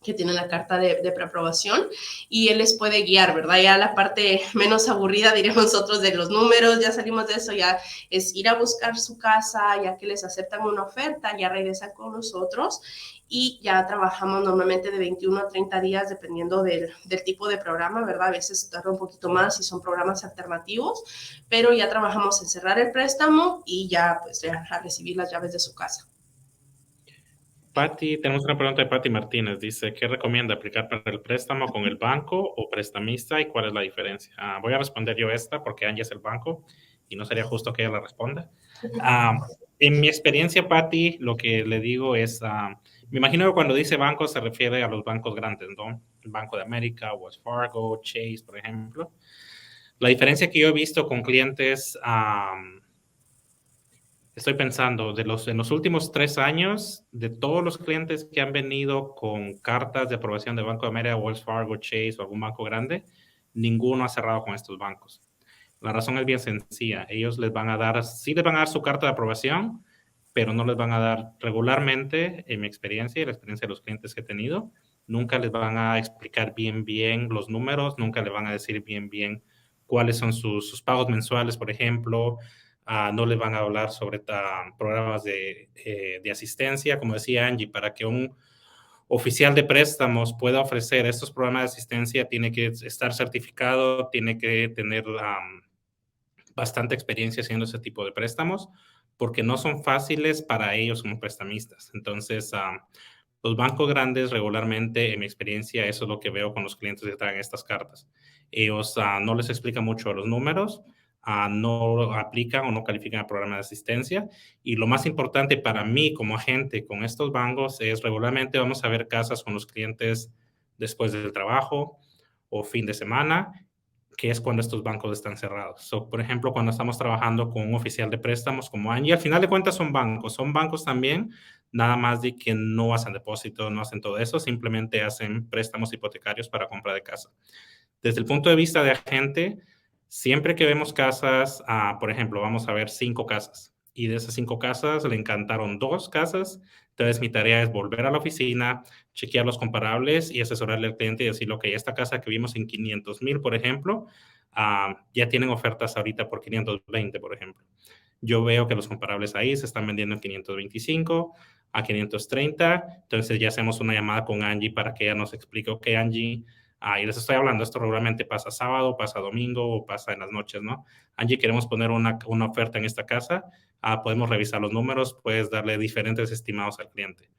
que tiene la carta de preaprobación y él les puede guiar, ¿verdad? Ya la parte menos aburrida, diremos nosotros, de los números, ya salimos de eso, ya es ir a buscar su casa, ya que les aceptan una oferta, ya regresan con nosotros y ya trabajamos normalmente de 21 a 30 días dependiendo del tipo de programa, ¿verdad? A veces tarda un poquito más si son programas alternativos, pero ya trabajamos en cerrar el préstamo y ya pues ya a recibir las llaves de su casa. Patti, tenemos una pregunta de Patti Martínez. Dice, ¿qué recomienda aplicar para el préstamo con el banco o prestamista y cuál es la diferencia? Voy a responder yo esta porque Angie es el banco y no sería justo que ella la responda. En mi experiencia, Patti, lo que le digo es, me imagino que cuando dice banco se refiere a los bancos grandes, ¿no? El Banco de América, Wells Fargo, Chase, por ejemplo. La diferencia que yo he visto con clientes, estoy pensando, en los últimos 3 años, de todos los clientes que han venido con cartas de aprobación de Banco de América, Wells Fargo, Chase o algún banco grande, ninguno ha cerrado con estos bancos. La razón es bien sencilla. Ellos les van a dar, sí les van a dar su carta de aprobación, pero no les van a dar regularmente, en mi experiencia y la experiencia de los clientes que he tenido, nunca les van a explicar bien los números, nunca les van a decir bien cuáles son sus pagos mensuales, por ejemplo. No les van a hablar sobre programas de asistencia, como decía Angie, para que un oficial de préstamos pueda ofrecer estos programas de asistencia, tiene que estar certificado, tiene que tener bastante experiencia haciendo ese tipo de préstamos, porque no son fáciles para ellos como prestamistas. Entonces, los bancos grandes regularmente, en mi experiencia, eso es lo que veo con los clientes que traen estas cartas. Ellos no les explican mucho los números, no aplican o no califican el programa de asistencia. Y lo más importante para mí como agente con estos bancos es regularmente vamos a ver casas con los clientes después del trabajo o fin de semana, que es cuando estos bancos están cerrados. Por ejemplo, cuando estamos trabajando con un oficial de préstamos como Angie, al final de cuentas son bancos también, nada más de que no hacen depósitos, no hacen todo eso, simplemente hacen préstamos hipotecarios para compra de casa. Desde el punto de vista de agente, siempre que vemos casas, por ejemplo, vamos a ver 5 casas y de esas 5 casas le encantaron 2 casas, entonces mi tarea es volver a la oficina, chequear los comparables y asesorarle al cliente y decirle, ok, esta casa que vimos en 500,000, por ejemplo, ya tienen ofertas ahorita por 520, por ejemplo. Yo veo que los comparables ahí se están vendiendo en 525 a 530, entonces ya hacemos una llamada con Angie para que ella nos explique, ok, Angie, y les estoy hablando, esto regularmente pasa sábado, pasa domingo o pasa en las noches, ¿no? Angie, queremos poner una oferta en esta casa, podemos revisar los números, puedes darle diferentes estimados al cliente.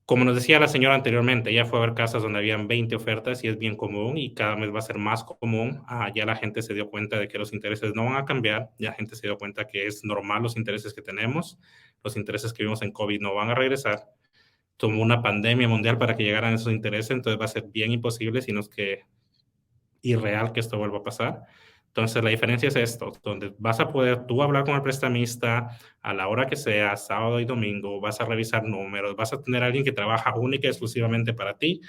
Como nos decía la señora anteriormente, ella fue a ver casas donde habían 20 ofertas y es bien común y cada vez va a ser más común. Ya la gente se dio cuenta de que los intereses no van a cambiar, ya la gente se dio cuenta que es normal los intereses que tenemos, los intereses que vimos en COVID no van a regresar. Tomó una pandemia mundial para que llegaran esos intereses, entonces va a ser bien imposible, sino es que irreal que esto vuelva a pasar. Entonces, la diferencia es esto, donde vas a poder tú hablar con el prestamista a la hora que sea, sábado y domingo, vas a revisar números, vas a tener a alguien que trabaja única y exclusivamente para ti.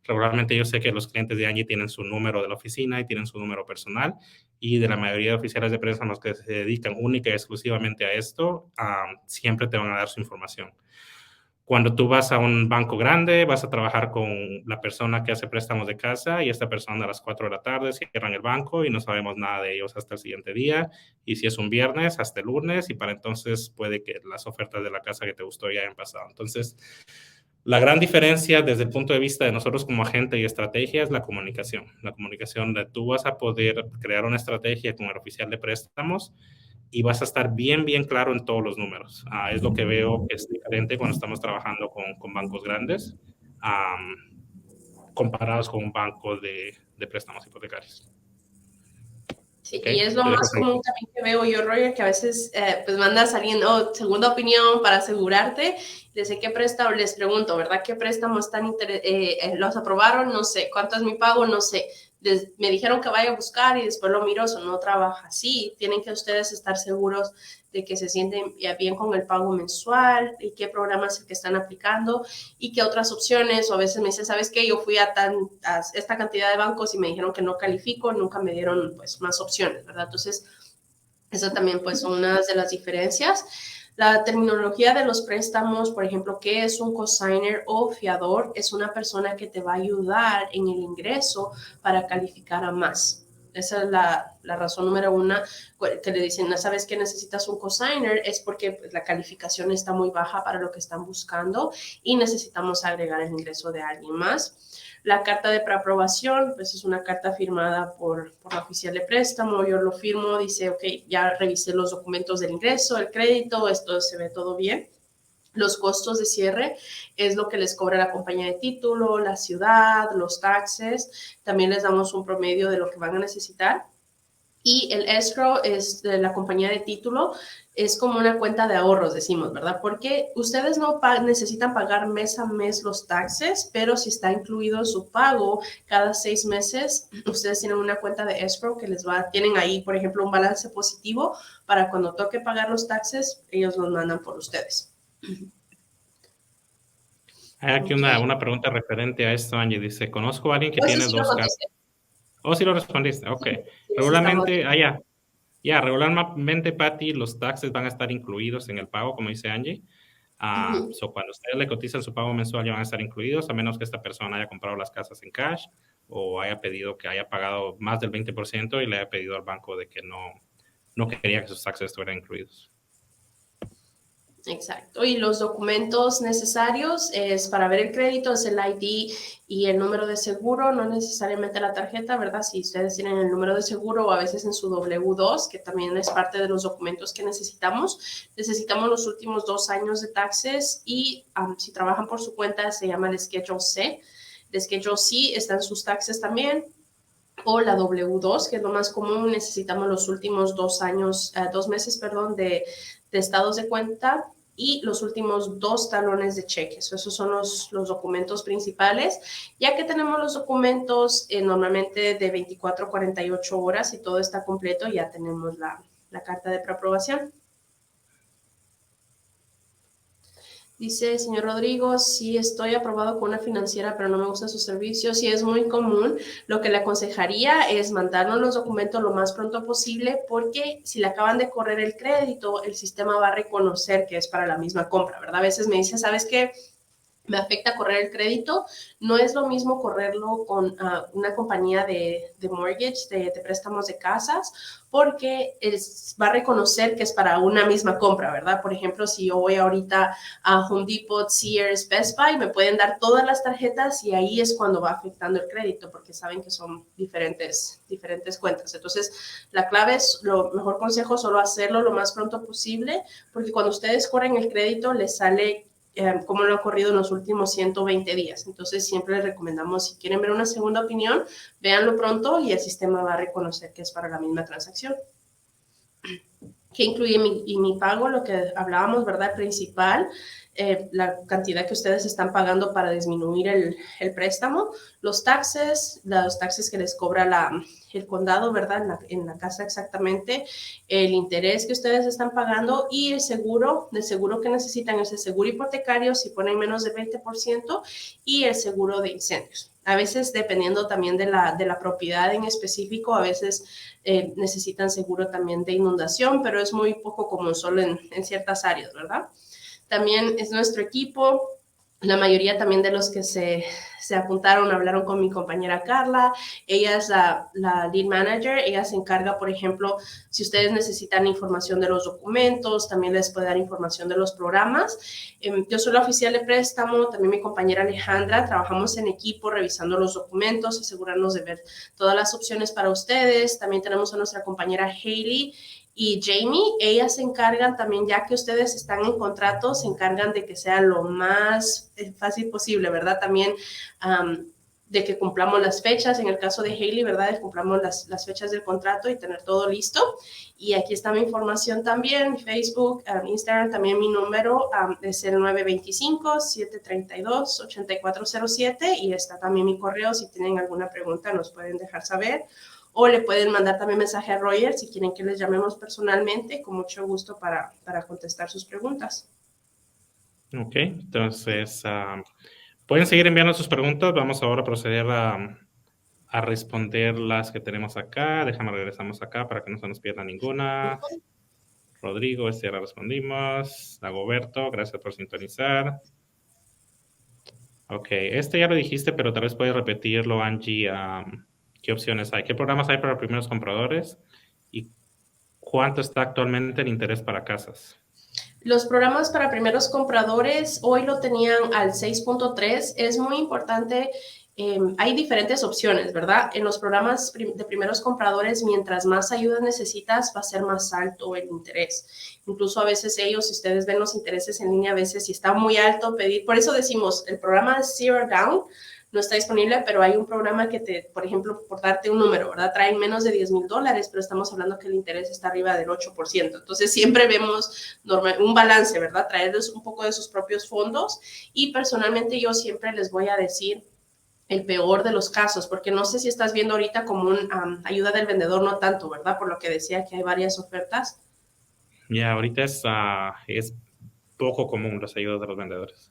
Regularmente yo sé que los clientes de Angie tienen su número de la oficina y tienen su número personal y de la mayoría de oficiales de préstamos que se dedican única y exclusivamente a esto, siempre te van a dar su información. Cuando tú vas a un banco grande, vas a trabajar con la persona que hace préstamos de casa y esta persona a las 4 de la tarde cierran el banco y no sabemos nada de ellos hasta el siguiente día. Y si es un viernes, hasta el lunes y para entonces puede que las ofertas de la casa que te gustó ya hayan pasado. Entonces, la gran diferencia desde el punto de vista de nosotros como agente y estrategia es la comunicación. La comunicación de tú vas a poder crear una estrategia con el oficial de préstamos y vas a estar bien claro en todos los números. Es lo que veo que es diferente cuando estamos trabajando con bancos grandes comparados con un banco de préstamos hipotecarios. Sí, ¿Ok? y es lo Te dejo más seguir. común también que veo yo, Roger, que a veces pues manda saliendo segunda opinión para asegurarte. Desde qué préstamo, les pregunto, ¿verdad? ¿Qué préstamo los aprobaron? No sé. ¿Cuánto es mi pago? No sé. Me dijeron que vaya a buscar y después lo miro, eso no trabaja así. Tienen que ustedes estar seguros de que se sienten bien con el pago mensual y qué programa es el que están aplicando y qué otras opciones, o a veces me dicen, ¿sabes qué? Yo fui a esta cantidad de bancos y me dijeron que no califico, nunca me dieron pues más opciones, ¿verdad? Entonces, eso también pues son una de las diferencias. La terminología de los préstamos, por ejemplo, ¿qué es un cosigner o fiador? Es una persona que te va a ayudar en el ingreso para calificar a más. Esa es la razón número una que le dicen, no sabes que necesitas un cosigner, es porque pues, la calificación está muy baja para lo que están buscando y necesitamos agregar el ingreso de alguien más. La carta de preaprobación, pues es una carta firmada por la oficial de préstamo, yo lo firmo, dice, ok, ya revisé los documentos del ingreso, el crédito, esto se ve todo bien. Los costos de cierre es lo que les cobra la compañía de título, la ciudad, los taxes. También les damos un promedio de lo que van a necesitar. Y el escrow es de la compañía de título, es como una cuenta de ahorros, decimos, ¿verdad? Porque ustedes no necesitan pagar mes a mes los taxes, pero si está incluido en su pago cada 6 meses, ustedes tienen una cuenta de escrow que tienen ahí, por ejemplo, un balance positivo para cuando toque pagar los taxes, ellos los mandan por ustedes. Hay aquí Okay. una pregunta referente a esto, Angie. Dice, conozco a alguien que Pues tiene sí lo dos casas. contesté. Oh, sí lo respondiste. Ok. Sí, estamos Regularmente, bien. regularmente, Patty, los taxes van a estar incluidos en el pago, como dice Angie. Ujú. Cuando ustedes le cotizan su pago mensual, ya van a estar incluidos, a menos que esta persona haya comprado las casas en cash o haya pedido que haya pagado más del 20% y le haya pedido al banco de que no quería que sus taxes estuvieran incluidos. Exacto. Y los documentos necesarios es para ver el crédito, es el ID y el número de seguro, no necesariamente la tarjeta, ¿verdad? Si ustedes tienen el número de seguro o a veces en su W2, que también es parte de los documentos que necesitamos los últimos 2 años de taxes y si trabajan por su cuenta se llama el Schedule C. El Schedule C está en sus taxes también. O la W2, que es lo más común, necesitamos los últimos 2 años, 2 meses, perdón, de estados de cuenta y los últimos 2 talones de cheques. Esos son los documentos principales. Ya que tenemos los documentos normalmente de 24 a 48 horas y todo está completo, ya tenemos la carta de preaprobación. Dice, señor Rodrigo, sí estoy aprobado con una financiera, pero no me gustan sus servicios. Sí es muy común. Lo que le aconsejaría es mandarnos los documentos lo más pronto posible porque si le acaban de correr el crédito, el sistema va a reconocer que es para la misma compra, ¿verdad? A veces me dice, ¿sabes qué? Me afecta correr el crédito. No es lo mismo correrlo con una compañía de mortgage, de préstamos de casas, porque va a reconocer que es para una misma compra, ¿verdad? Por ejemplo, si yo voy ahorita a Home Depot, Sears, Best Buy, me pueden dar todas las tarjetas y ahí es cuando va afectando el crédito, porque saben que son diferentes cuentas. Entonces, la clave es, lo mejor consejo, solo hacerlo lo más pronto posible, porque cuando ustedes corren el crédito, les sale cómo lo ha ocurrido en los últimos 120 días. Entonces, siempre les recomendamos, si quieren ver una segunda opinión, véanlo pronto y el sistema va a reconocer que es para la misma transacción. ¿Qué incluye mi pago? Lo que hablábamos, ¿verdad? Principal, la cantidad que ustedes están pagando para disminuir el préstamo, los taxes que les cobra el condado, ¿verdad? En la casa exactamente, el interés que ustedes están pagando y el seguro que necesitan es el seguro hipotecario si ponen menos del 20% y el seguro de incendios. A veces, dependiendo también de la propiedad en específico, a veces necesitan seguro también de inundación, pero es muy poco común, solo en ciertas áreas, ¿verdad? También es nuestro equipo, la mayoría también de los que se apuntaron, hablaron con mi compañera Carla, ella es la lead manager, ella se encarga, por ejemplo, si ustedes necesitan información de los documentos, también les puede dar información de los programas. Yo soy la oficial de préstamo, también mi compañera Alejandra, trabajamos en equipo revisando los documentos, asegurarnos de ver todas las opciones para ustedes. También tenemos a nuestra compañera Hailey y Jamie, ellas se encargan también, ya que ustedes están en contrato, se encargan de que sea lo más fácil posible, ¿verdad? También de que cumplamos las fechas, en el caso de Hailey, ¿verdad? De que cumplamos las fechas del contrato y tener todo listo. Y aquí está mi información también, Facebook, Instagram, también mi número es el 925-732-8407 y está también mi correo. Si tienen alguna pregunta nos pueden dejar saber o le pueden mandar también mensaje a Roger si quieren que les llamemos personalmente, con mucho gusto para contestar sus preguntas. Ok, entonces pueden seguir enviando sus preguntas. Vamos ahora a proceder a responder las que tenemos acá. Déjame regresamos acá para que no se nos pierda ninguna. Rodrigo, ya la respondimos. Dagoberto, gracias por sintonizar. Ok, ya lo dijiste, pero tal vez puedes repetirlo, Angie. ¿Qué opciones hay? ¿Qué programas hay para primeros compradores? ¿Y cuánto está actualmente el interés para casas? Los programas para primeros compradores hoy lo tenían al 6.3. Es muy importante. Hay diferentes opciones, ¿verdad? En los programas de primeros compradores, mientras más ayuda necesitas, va a ser más alto el interés. Incluso a veces ellos, si ustedes ven los intereses en línea, a veces si está muy alto pedir, por eso decimos, el programa Zero Down no está disponible, pero hay un programa que te, por ejemplo, por darte un número, ¿verdad? Traen menos de $10,000, pero estamos hablando que el interés está arriba del 8%. Entonces, siempre vemos un balance, ¿verdad? Traerles un poco de sus propios fondos y personalmente yo siempre les voy a decir el peor de los casos, porque no sé si estás viendo ahorita como un ayuda del vendedor, no tanto, ¿verdad? Por lo que decía que hay varias ofertas. Ya, ahorita es poco común las ayudas de los vendedores.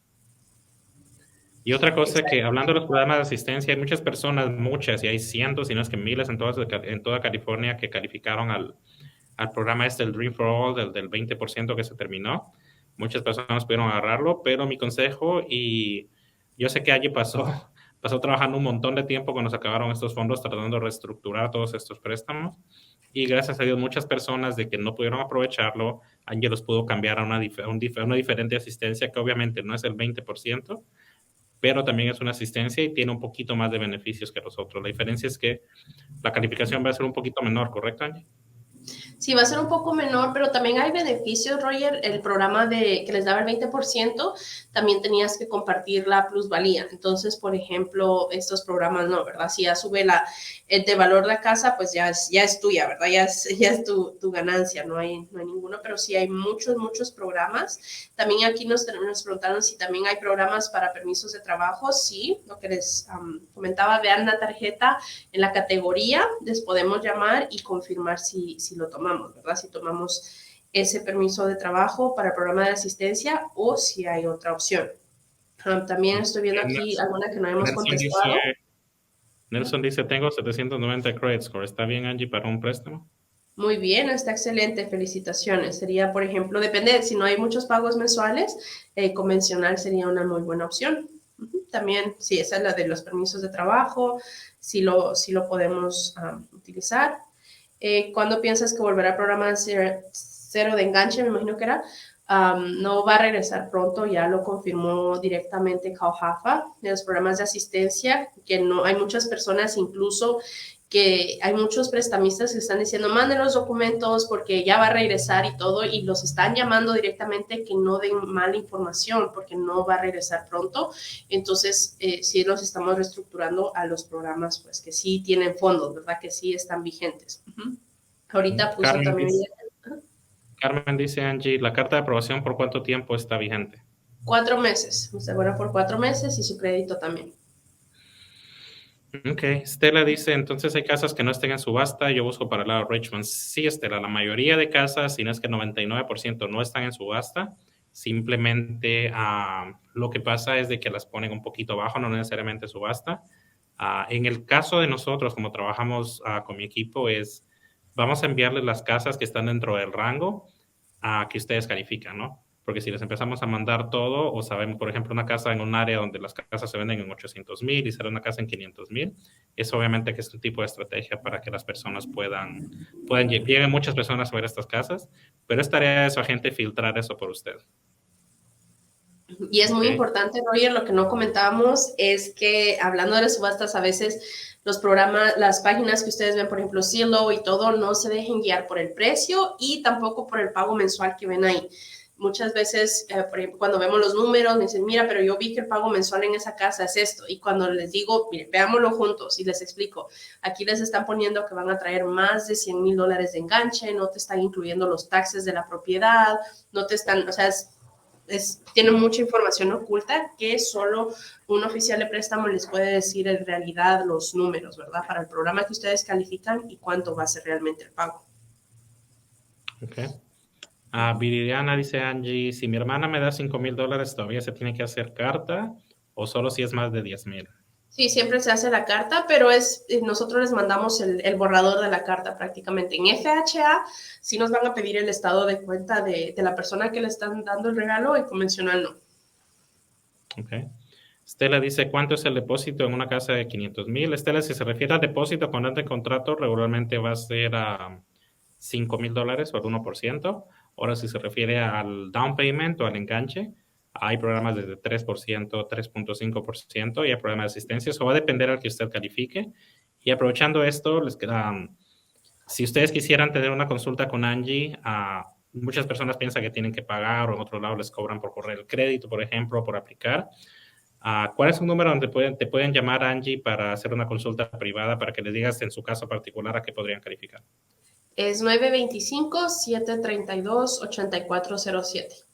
Y otra cosa que, hablando de los programas de asistencia, hay muchas personas, muchas, y hay cientos, si no es que miles en toda California que calificaron al programa del Dream for All, del 20% que se terminó. Muchas personas pudieron agarrarlo, pero mi consejo, y yo sé que allí pasó trabajando un montón de tiempo cuando se acabaron estos fondos, tratando de reestructurar todos estos préstamos, y gracias a Dios muchas personas de que no pudieron aprovecharlo, Angie los pudo cambiar a una diferente asistencia, que obviamente no es el 20%, pero también es una asistencia y tiene un poquito más de beneficios que los otros. La diferencia es que la calificación va a ser un poquito menor, ¿correcto, Angie? Sí, va a ser un poco menor, pero también hay beneficios, Roger. El programa que les daba el 20%, también tenías que compartir la plusvalía. Entonces, por ejemplo, estos programas no, ¿verdad? Si ya sube el de valor de la casa, pues ya es tuya, ¿verdad? Ya es tu ganancia, no hay ninguno, pero sí hay muchos programas. También aquí nos preguntaron si también hay programas para permisos de trabajo. Sí, lo que les comentaba, vean la tarjeta en la categoría, les podemos llamar y confirmar si lo tomamos, ¿verdad? Si tomamos ese permiso de trabajo para el programa de asistencia o si hay otra opción. También estoy viendo aquí alguna que no hemos contestado. Nelson dice, tengo 790 credit score. ¿Está bien, Angie, para un préstamo? Muy bien, está excelente, felicitaciones. Sería, por ejemplo, depende, si no hay muchos pagos mensuales, convencional sería una muy buena opción. También, sí, esa es la de los permisos de trabajo, sí lo podemos utilizar. ¿Cuándo piensas que volverá al programa cero de enganche? Me imagino que era. No va a regresar pronto, ya lo confirmó directamente CalHFA de los programas de asistencia, que no hay muchas personas, incluso que hay muchos prestamistas que están diciendo, manden los documentos porque ya va a regresar y todo, y los están llamando directamente que no den mala información porque no va a regresar pronto. Entonces, sí los estamos reestructurando a los programas, pues que sí tienen fondos, ¿verdad? Que sí están vigentes. Ahorita puso también... Carmen dice, Angie, ¿la carta de aprobación por cuánto tiempo está vigente? 4 meses, se asegura por 4 meses y su crédito también. Ok, Stella dice, entonces hay casas que no estén en subasta, yo busco para el lado de Richmond. Sí, Stella, la mayoría de casas, si no es que 99% no están en subasta, simplemente lo que pasa es de que las ponen un poquito bajo, no necesariamente subasta. En el caso de nosotros, como trabajamos con mi equipo, vamos a enviarles las casas que están dentro del rango que ustedes califican, ¿no? Porque si les empezamos a mandar todo, o sabemos, por ejemplo, una casa en un área donde las casas se venden en 800,000 y será una casa en 500,000, es obviamente que es un tipo de estrategia para que las personas lleguen muchas personas a ver estas casas, pero es tarea de su agente filtrar eso por usted. Y es muy importante, Roger, lo que no comentábamos es que hablando de las subastas, a veces los programas, las páginas que ustedes ven, por ejemplo, Zillow y todo, no se dejen guiar por el precio y tampoco por el pago mensual que ven ahí. muchas veces, por ejemplo, cuando vemos los números, me dicen, mira, pero yo vi que el pago mensual en esa casa es esto. Y cuando les digo, mire, veámoslo juntos y les explico, aquí les están poniendo que van a traer más de $100,000 de enganche, no te están incluyendo los taxes de la propiedad, no te están, o sea, tienen mucha información oculta que solo un oficial de préstamo les puede decir en realidad los números, ¿verdad? Para el programa que ustedes califican y cuánto va a ser realmente el pago. Ok. Viridiana dice Angie, si mi hermana me da $5,000, ¿todavía se tiene que hacer carta o solo si es más de 10,000? Sí, siempre se hace la carta, pero nosotros les mandamos el borrador de la carta prácticamente. En FHA sí nos van a pedir el estado de cuenta de la persona que le están dando el regalo y convencional no. Ok. Estela dice, ¿cuánto es el depósito en una casa de 500,000? Estela, si se refiere al depósito con el contrato, regularmente va a ser a $5,000 o al 1%. Ahora, si se refiere al down payment o al enganche, hay programas desde 3%, 3.5% y hay programas de asistencia. Eso va a depender al que usted califique. Y aprovechando esto, les queda, si ustedes quisieran tener una consulta con Angie, muchas personas piensan que tienen que pagar o en otro lado les cobran por correr el crédito, por ejemplo, por aplicar. ¿Cuál es un número donde te pueden llamar, Angie, para hacer una consulta privada para que les digas en su caso particular a qué podrían calificar? Es 925-732-8407.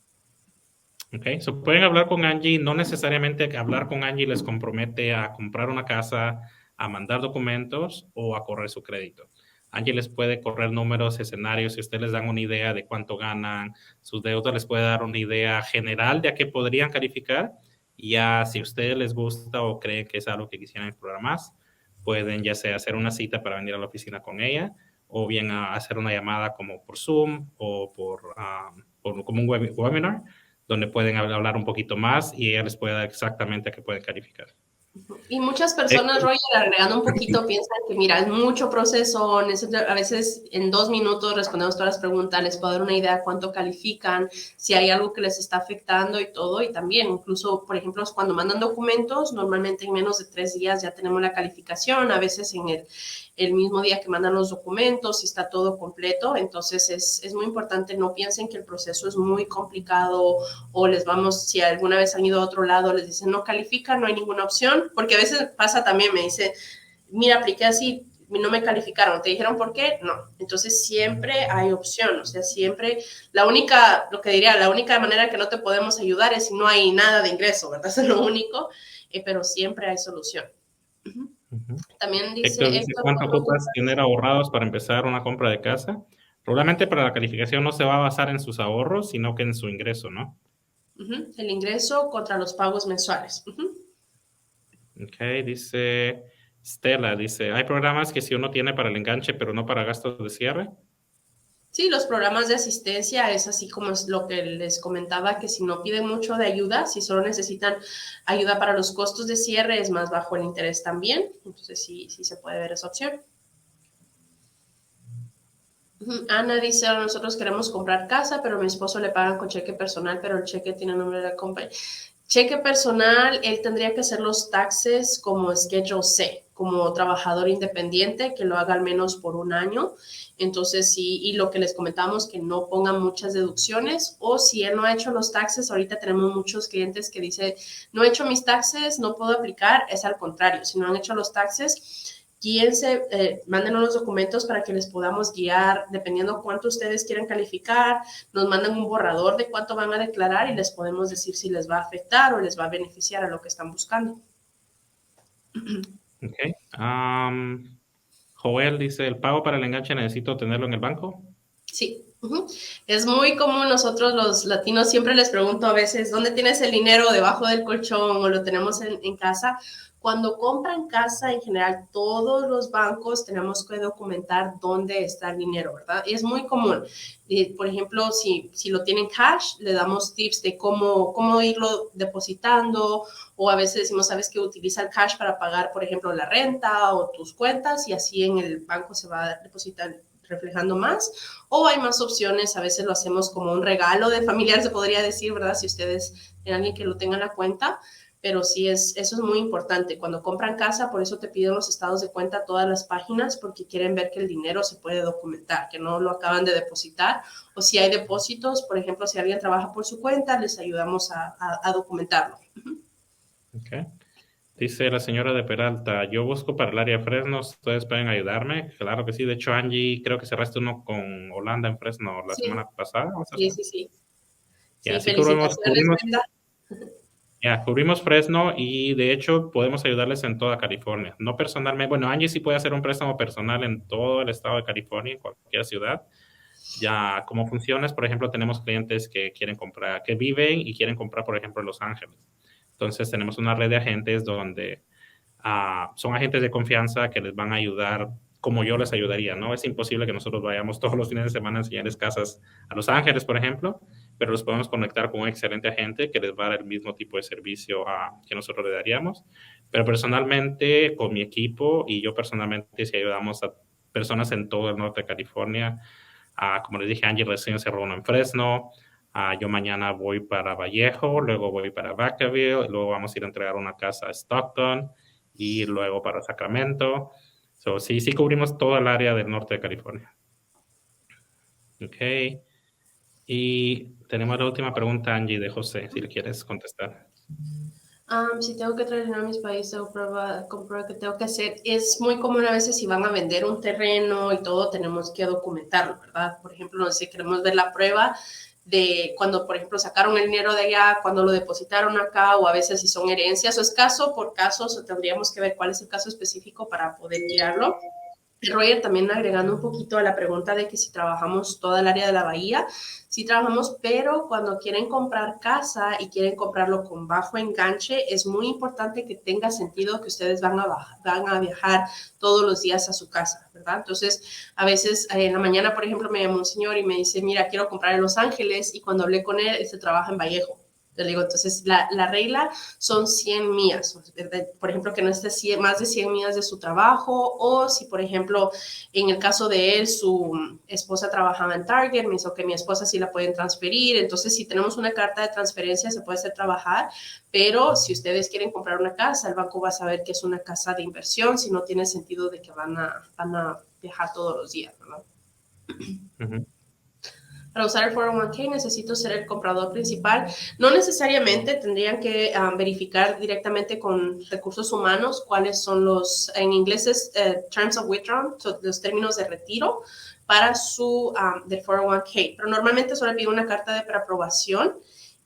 Ok, so pueden hablar con Angie. No necesariamente hablar con Angie les compromete a comprar una casa, a mandar documentos o a correr su crédito. Angie les puede correr números, escenarios, si ustedes les dan una idea de cuánto ganan, sus deudas les puede dar una idea general de a qué podrían calificar. Y ya si a ustedes les gusta o creen que es algo que quisieran explorar más, pueden ya sea hacer una cita para venir a la oficina con ella o bien hacer una llamada como por Zoom o como un webinar donde pueden hablar un poquito más y ella les puede dar exactamente a qué pueden calificar. Y muchas personas, Roger, agregando un poquito, piensan que, mira, es mucho proceso, a veces en 2 minutos respondemos todas las preguntas, les puedo dar una idea de cuánto califican, si hay algo que les está afectando y todo, y también, incluso, por ejemplo, cuando mandan documentos, normalmente en menos de 3 días ya tenemos la calificación, a veces en el mismo día que mandan los documentos, si está todo completo, entonces es muy importante, no piensen que el proceso es muy complicado o si alguna vez han ido a otro lado, les dicen no califican, no hay ninguna opción, porque a veces pasa también, me dice, mira, apliqué así, no me calificaron, ¿te dijeron por qué? No, entonces siempre hay opción, o sea, siempre, la única manera que no te podemos ayudar es si no hay nada de ingreso, ¿verdad? Eso es lo único, pero siempre hay solución. También Héctor dice dice, ¿cuánto ocupas tener ahorrados para empezar una compra de casa? Probablemente para la calificación no se va a basar en sus ahorros, sino que en su ingreso, ¿no? El ingreso contra los pagos mensuales. Ok, dice Stella, dice, ¿hay programas que si uno tiene para el enganche, pero no para gastos de cierre? Sí, los programas de asistencia es así como es lo que les comentaba, que si no piden mucho de ayuda, si solo necesitan ayuda para los costos de cierre, es más bajo el interés también. Entonces sí se puede ver esa opción. Ana dice, nosotros queremos comprar casa, pero a mi esposo le pagan con cheque personal, pero el cheque tiene nombre de la compañía. Cheque personal, él tendría que hacer los taxes como Schedule C, como trabajador independiente, que lo haga al menos por un año. Entonces, sí, y lo que les comentamos, que no pongan muchas deducciones, o si él no ha hecho los taxes, ahorita tenemos muchos clientes que dicen, no he hecho mis taxes, no puedo aplicar, es al contrario, si no han hecho los taxes, guíense, mándenos los documentos para que les podamos guiar, dependiendo cuánto ustedes quieren calificar, nos mandan un borrador de cuánto van a declarar y les podemos decir si les va a afectar o les va a beneficiar a lo que están buscando. Ok. Joel dice, ¿el pago para el enganche necesito tenerlo en el banco? Sí. Es muy común, nosotros los latinos siempre les pregunto a veces, ¿dónde tienes el dinero? ¿Debajo del colchón o lo tenemos en casa? Cuando compran casa, en general, todos los bancos tenemos que documentar dónde está el dinero, ¿verdad? Y es muy común. Por ejemplo, si lo tienen cash, le damos tips de cómo irlo depositando, o a veces decimos, ¿sabes qué? Utiliza el cash para pagar, por ejemplo, la renta o tus cuentas, y así en el banco se va a depositar reflejando más, o hay más opciones, a veces lo hacemos como un regalo de familiar, se podría decir, ¿verdad? Si ustedes tienen alguien que lo tenga en la cuenta, Pero sí, eso es muy importante. Cuando compran casa, por eso te piden los estados de cuenta a todas las páginas, porque quieren ver que el dinero se puede documentar, que no lo acaban de depositar. O si hay depósitos, por ejemplo, si alguien trabaja por su cuenta, les ayudamos a documentarlo. Okay. Dice la señora de Peralta, yo busco para el área de Fresno, ¿ustedes pueden ayudarme? Claro que sí, de hecho Angie, creo que cerraste uno con Holanda en Fresno la Sí, semana pasada, ¿o esta sí, semana? sí, sí. Y Sí, así felicitaciones, Brenda. cubrimos Fresno y de hecho podemos ayudarles en toda California. No personalmente, bueno, Angie sí puede hacer un préstamo personal en todo el estado de California, en cualquier ciudad. Ya, cómo funciona es, por ejemplo, tenemos clientes que quieren comprar, que viven y quieren comprar, por ejemplo, en Los Ángeles. Entonces, tenemos una red de agentes donde son agentes de confianza que les van a ayudar como yo les ayudaría, ¿no? Es imposible que nosotros vayamos todos los fines de semana a enseñarles casas a Los Ángeles, por ejemplo, pero los podemos conectar con un excelente agente que les va a dar el mismo tipo de servicio que nosotros le daríamos. Pero personalmente, con mi equipo y yo personalmente, si ayudamos a personas en todo el norte de California, como les dije, Angie recién cerró uno en Fresno. Yo mañana voy para Vallejo, luego voy para Vacaville, luego vamos a ir a entregar una casa a Stockton y luego para Sacramento. So, sí, sí cubrimos todo el área del norte de California. Ok. Y tenemos la última pregunta, Angie, de José, si le quieres contestar. Si tengo que traicionar a mis países, tengo comprueba que tengo que hacer. Es muy común a veces si van a vender un terreno y todo, tenemos que documentarlo, ¿verdad? Por ejemplo, no sé, queremos ver la prueba de cuando, por ejemplo, sacaron el dinero de allá, cuando lo depositaron acá, o a veces si son herencias, o es caso por caso, o tendríamos que ver cuál es el caso específico para poder mirarlo. Roger, también agregando un poquito a la pregunta de que si trabajamos toda el área de la bahía, sí trabajamos, pero cuando quieren comprar casa y quieren comprarlo con bajo enganche, es muy importante que tenga sentido que ustedes van a viajar todos los días a su casa, ¿verdad? Entonces, a veces en la mañana, por ejemplo, me llama un señor y me dice, mira, quiero comprar en Los Ángeles, y cuando hablé con él, él se trabaja en Vallejo. Le digo, entonces la regla son 100 millas, por ejemplo, que no esté más de 100 millas de su trabajo, o si, por ejemplo, en el caso de él, su esposa trabajaba en Target, me hizo que mi esposa sí la pueden transferir, entonces si tenemos una carta de transferencia se puede hacer trabajar, pero si ustedes quieren comprar una casa, el banco va a saber que es una casa de inversión, si no tiene sentido de que van a viajar todos los días, ¿verdad? Uh -huh. Para usar el 401k necesito ser el comprador principal. No necesariamente tendrían que verificar directamente con recursos humanos cuáles son en inglés es terms of withdrawal, los términos de retiro para su del 401k. Pero normalmente solo pide una carta de preaprobación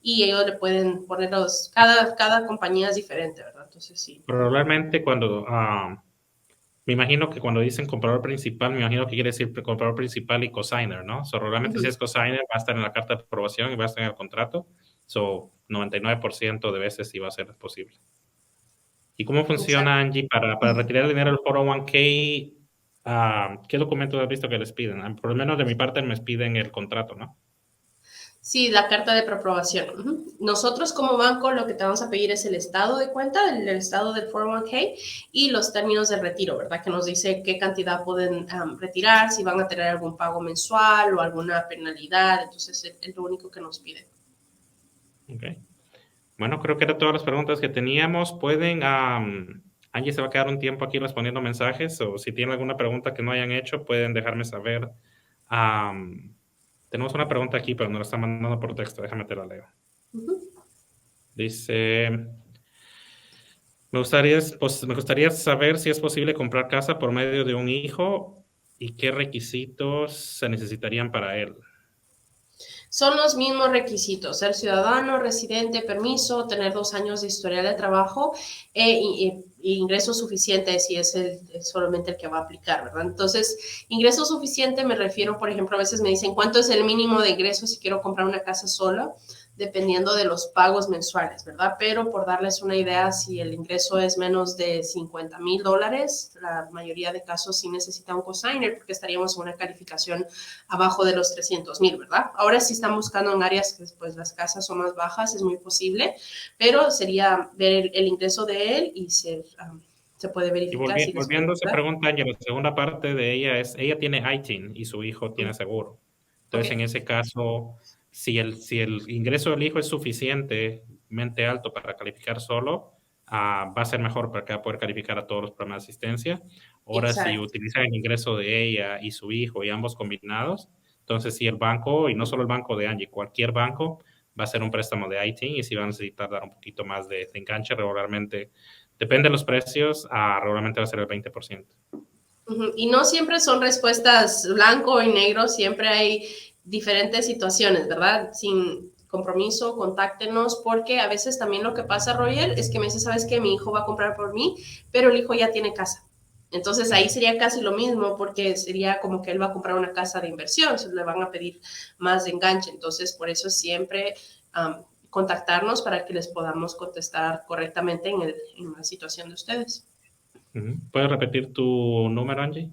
y ellos le pueden poner cada compañía es diferente, ¿verdad? Entonces sí. Probablemente cuando me imagino que cuando dicen comprador principal, me imagino que quiere decir comprador principal y cosigner, ¿no? So, realmente si es cosigner, va a estar en la carta de aprobación y va a estar en el contrato. So, 99% de veces sí va a ser posible. ¿Y cómo funciona, Exacto. Angie, para retirar el dinero del 401k? ¿Qué documentos has visto que les piden? Por lo menos de mi parte me piden el contrato, ¿no? Sí, la carta de preaprobación. Nosotros como banco lo que te vamos a pedir es el estado de cuenta, el estado del 401k y los términos de retiro, ¿verdad? Que nos dice qué cantidad pueden retirar, si van a tener algún pago mensual o alguna penalidad. Entonces, es lo único que nos piden. Ok. Bueno, creo que eran todas las preguntas que teníamos. Angie se va a quedar un tiempo aquí respondiendo mensajes, o si tienen alguna pregunta que no hayan hecho, pueden dejarme saber. Tenemos una pregunta aquí, pero nos la están mandando por texto. Déjame te la leo. Dice, me gustaría saber si es posible comprar casa por medio de un hijo y qué requisitos se necesitarían para él. Son los mismos requisitos: ser ciudadano, residente, permiso, tener 2 años de historial de trabajo e ingreso suficiente si es solamente el que va a aplicar, ¿verdad? Entonces, ingreso suficiente me refiero, por ejemplo, a veces me dicen, ¿cuánto es el mínimo de ingreso si quiero comprar una casa sola? Dependiendo de los pagos mensuales, ¿verdad? Pero por darles una idea, si el ingreso es menos de $50,000, la mayoría de casos sí necesita un cosigner porque estaríamos en una calificación abajo de los 300,000, ¿verdad? Ahora sí están buscando en áreas que pues las casas son más bajas, es muy posible, pero sería ver el ingreso de él y se puede Y verificar si les puede volviendo a esa ayudar. pregunta, Angie, la segunda parte de ella es, ella tiene ITIN y su hijo tiene seguro. Ok. Entonces, en ese caso, si el ingreso del hijo es suficiente, suficientemente alto para calificar solo, va a ser mejor para que va a poder calificar a todos los programas de asistencia. Ahora, si Exacto. utiliza el ingreso de ella y su hijo y ambos combinados, entonces sí el banco, y no solo el banco de Angie, cualquier banco va a hacer un préstamo de ITIN y si va a necesitar dar un poquito más de enganche regularmente. Depende de los precios, regularmente va a ser el 20%. Ujú. Y no siempre son respuestas blanco y negro, siempre hay diferentes situaciones, ¿verdad? Sin compromiso, contáctenos, porque a veces también lo que pasa, Roger, es que me dice, ¿sabes qué? Mi hijo va a comprar por mí, pero el hijo ya tiene casa. Entonces ahí sería casi lo mismo, porque sería como que él va a comprar una casa de inversión, se le van a pedir más de enganche. Entonces, por eso siempre contactarnos para que les podamos contestar correctamente en la situación de ustedes. ¿Puedes repetir tu número, Angie?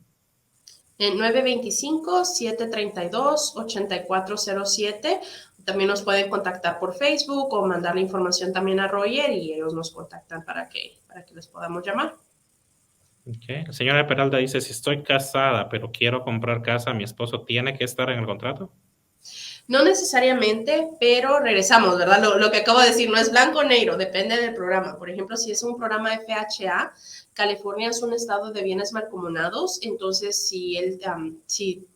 En 925-732-8407. También nos pueden contactar por Facebook o mandar la información también a Roger y ellos nos contactan para que les podamos llamar. Okay. La señora Peralta dice, si estoy casada pero quiero comprar casa, ¿mi esposo tiene que estar en el contrato? No necesariamente, pero regresamos, ¿verdad? Lo que acabo de decir no es blanco o negro, depende del programa. Por ejemplo, si es un programa FHA, California es un estado de bienes mancomunados, entonces si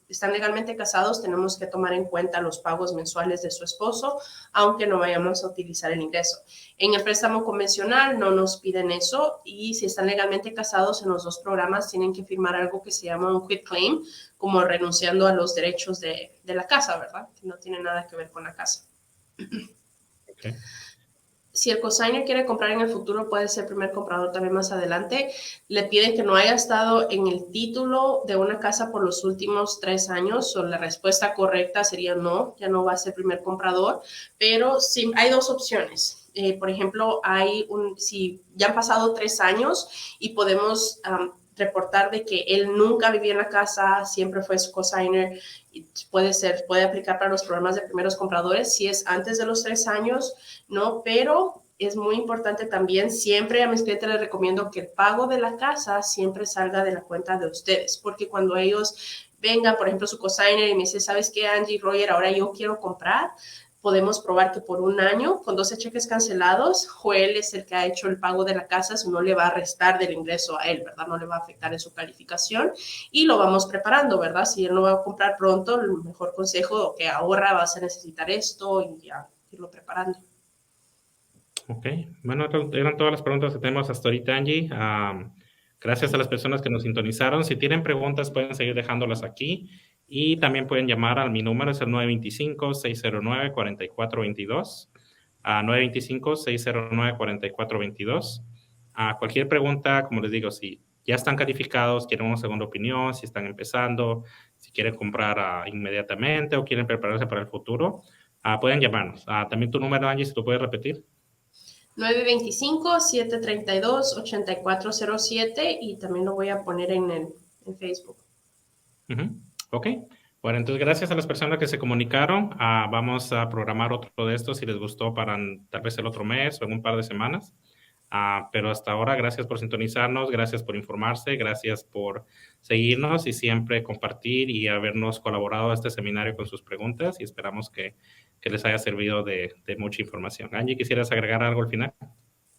están legalmente casados, tenemos que tomar en cuenta los pagos mensuales de su esposo, aunque no vayamos a utilizar el ingreso. En el préstamo convencional no nos piden eso y si están legalmente casados en los dos programas tienen que firmar algo que se llama un quit claim, como renunciando a los derechos de la casa, ¿verdad? Que no tiene nada que ver con la casa. Okay. Si el cosigner quiere comprar en el futuro, puede ser primer comprador también más adelante. Le piden que no haya estado en el título de una casa por los últimos 3 años. O la respuesta correcta sería no, ya no va a ser primer comprador. Pero sí, hay dos opciones. Por ejemplo, si ya han pasado 3 años y podemos reportar de que él nunca vivía en la casa, siempre fue su cosigner, puede aplicar para los programas de primeros compradores si es antes de los 3 años, ¿no? Pero es muy importante también, siempre a mis clientes les recomiendo que el pago de la casa siempre salga de la cuenta de ustedes, porque cuando ellos vengan, por ejemplo, su cosigner y me dice, ¿sabes qué, Angie, Roger, ahora yo quiero comprar? Podemos probar que por un año, con 12 cheques cancelados, Joel es el que ha hecho el pago de la casa, eso no le va a restar del ingreso a él, ¿verdad? No le va a afectar en su calificación y lo vamos preparando, ¿verdad? Si él no va a comprar pronto, el mejor consejo que ahorra, vas a necesitar esto y ya irlo preparando. Ok, bueno, eran todas las preguntas que tenemos hasta ahorita, Angie. Gracias a las personas que nos sintonizaron. Si tienen preguntas, pueden seguir dejándolas aquí y también pueden llamar a mi número, es el 925-609-4422. 925-609-4422. Cualquier pregunta, como les digo, si ya están calificados, quieren una segunda opinión, si están empezando, si quieren comprar inmediatamente o quieren prepararse para el futuro, pueden llamarnos. También tu número, Angie, si tú puedes repetir. 925-732-8407 y también lo voy a poner en Facebook. Ok, bueno, entonces gracias a las personas que se comunicaron. Vamos a programar otro de estos si les gustó para tal vez el otro mes o en un par de semanas. Pero hasta ahora, gracias por sintonizarnos, gracias por informarse, gracias por seguirnos y siempre compartir y habernos colaborado a este seminario con sus preguntas y esperamos que les haya servido de mucha información. Angie, ¿quisieras agregar algo al final?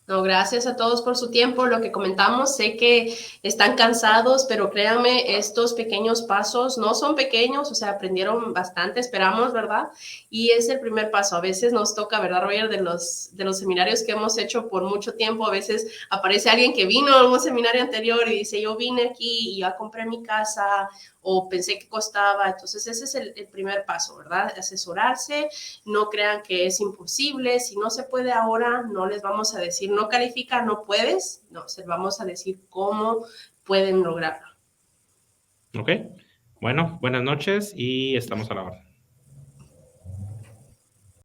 No, gracias a todos por su tiempo. Lo que comentamos, sé que están cansados, pero créanme, estos pequeños pasos no son pequeños, o sea, aprendieron bastante, esperamos, ¿verdad? Y es el primer paso. A veces nos toca, ¿verdad, Roger? De los seminarios que hemos hecho por mucho tiempo, a veces aparece alguien que vino a un seminario anterior y dice, yo vine aquí y ya compré mi casa o pensé que costaba. Entonces, ese es el primer paso, ¿verdad? Asesorarse, no crean que es imposible. Si no se puede ahora, no les vamos a decir no califica, no puedes, no, se vamos a decir cómo pueden lograrlo. Ok, bueno, buenas noches y estamos a la hora.